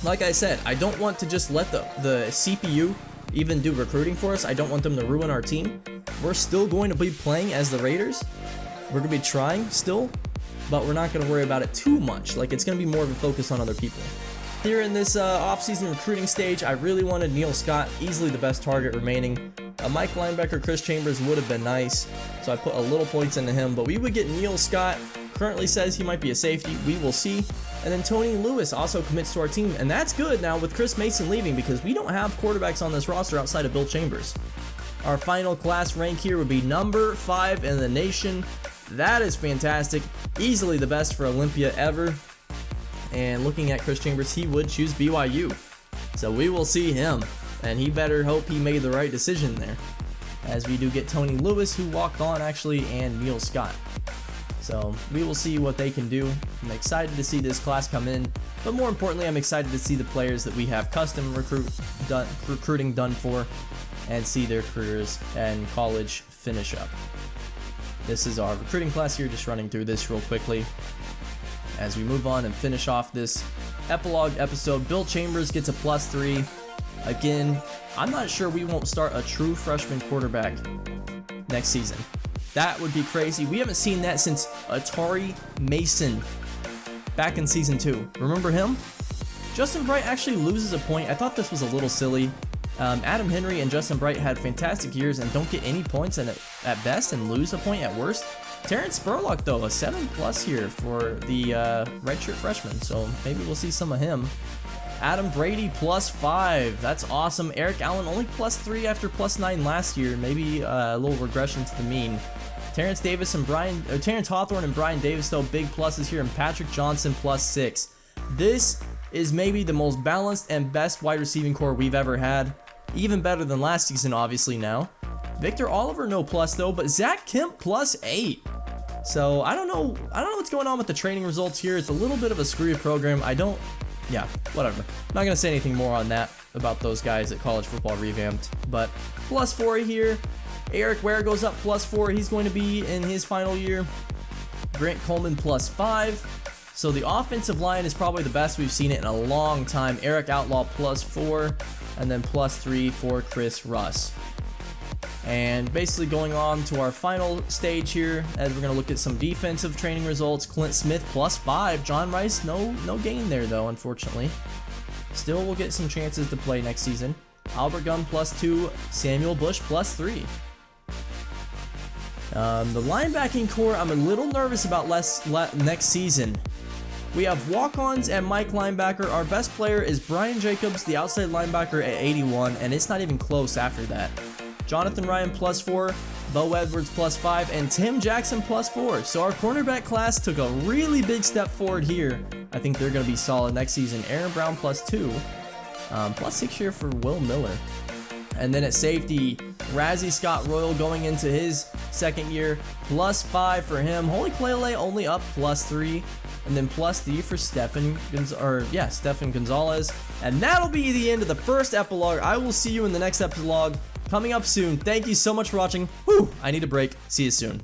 Like I said, I don't want to just let the CPU even do recruiting for us. I don't want them to ruin our team. We're still going to be playing as the Raiders. We're going to be trying still, but we're not going to worry about it too much. Like, it's going to be more of a focus on other people. Here in this offseason recruiting stage, I really wanted Neil Scott, easily the best target remaining. A Mike linebacker, Chris Chambers, would have been nice, so I put a little points into him, but we would get Neil Scott. Currently says he might be a safety. We will see. And then Tony Lewis also commits to our team, and that's good now with Chris Mason leaving because we don't have quarterbacks on this roster outside of Bill Chambers. Our final class rank here would be number 5 in the nation. That is fantastic. Easily the best for Olympia ever. And looking at Chris Chambers, he would choose BYU. So we will see him, and he better hope he made the right decision there. As we do get Tony Lewis, who walked on actually, and Neil Scott. So we will see what they can do. I'm excited to see this class come in, but more importantly, I'm excited to see the players that we have custom recruiting done for and see their careers and college finish up. This is our recruiting class here, just running through this real quickly. As we move on and finish off this epilogue episode, Bill Chambers gets a +3. Again, I'm not sure we won't start a true freshman quarterback next season. That would be crazy. We haven't seen that since Atari Mason back in season 2. Remember him? Justin Bright actually loses a point. I thought this was a little silly. Adam Henry and Justin Bright had fantastic years and don't get any points at best and lose a point at worst. Terrence Spurlock, though, a 7+ here for the redshirt freshman, so maybe we'll see some of him. Adam Brady +5. That's awesome. Eric Allen only +3 after +9 last year. Maybe a little regression to the mean. Terrence Hawthorne and Brian Davis, though, big pluses here, and Patrick Johnson +6. This is maybe the most balanced and best wide receiving core we've ever had. Even better than last season, obviously now. Victor Oliver, no plus though, but Zach Kemp +8. So I don't know what's going on with the training results here. It's a little bit of a screwy program. Yeah, whatever. I'm not gonna say anything more on that about those guys at College Football Revamped. But +4 here. Eric Ware goes up +4. He's going to be in his final year. Grant Coleman +5. So the offensive line is probably the best we've seen it in a long time. Eric Outlaw +4, and then +3 for Chris Russ. And basically going on to our final stage here, as we're going to look at some defensive training results. Clint Smith +5. John Rice, no gain there though, unfortunately. Still will get some chances to play next season. Albert Gunn +2. Samuel Bush +3. The linebacking core, I'm a little nervous about next season. We have walk-ons and Mike linebacker. Our best player is Brian Jacobs, the outside linebacker at 81, and it's not even close after that. Jonathan Ryan +4, Bo Edwards +5, and Tim Jackson +4. So our cornerback class took a really big step forward here. I think they're going to be solid next season. Aaron Brown +2, +6 here for Will Miller. And then at safety, Razzie Scott Royal going into his second year, +5 for him. Holy Playlay only up +3. And then +3 for Stephen Gonzalez. And that'll be the end of the first epilogue. I will see you in the next epilogue coming up soon. Thank you so much for watching. Whew, I need a break. See you soon.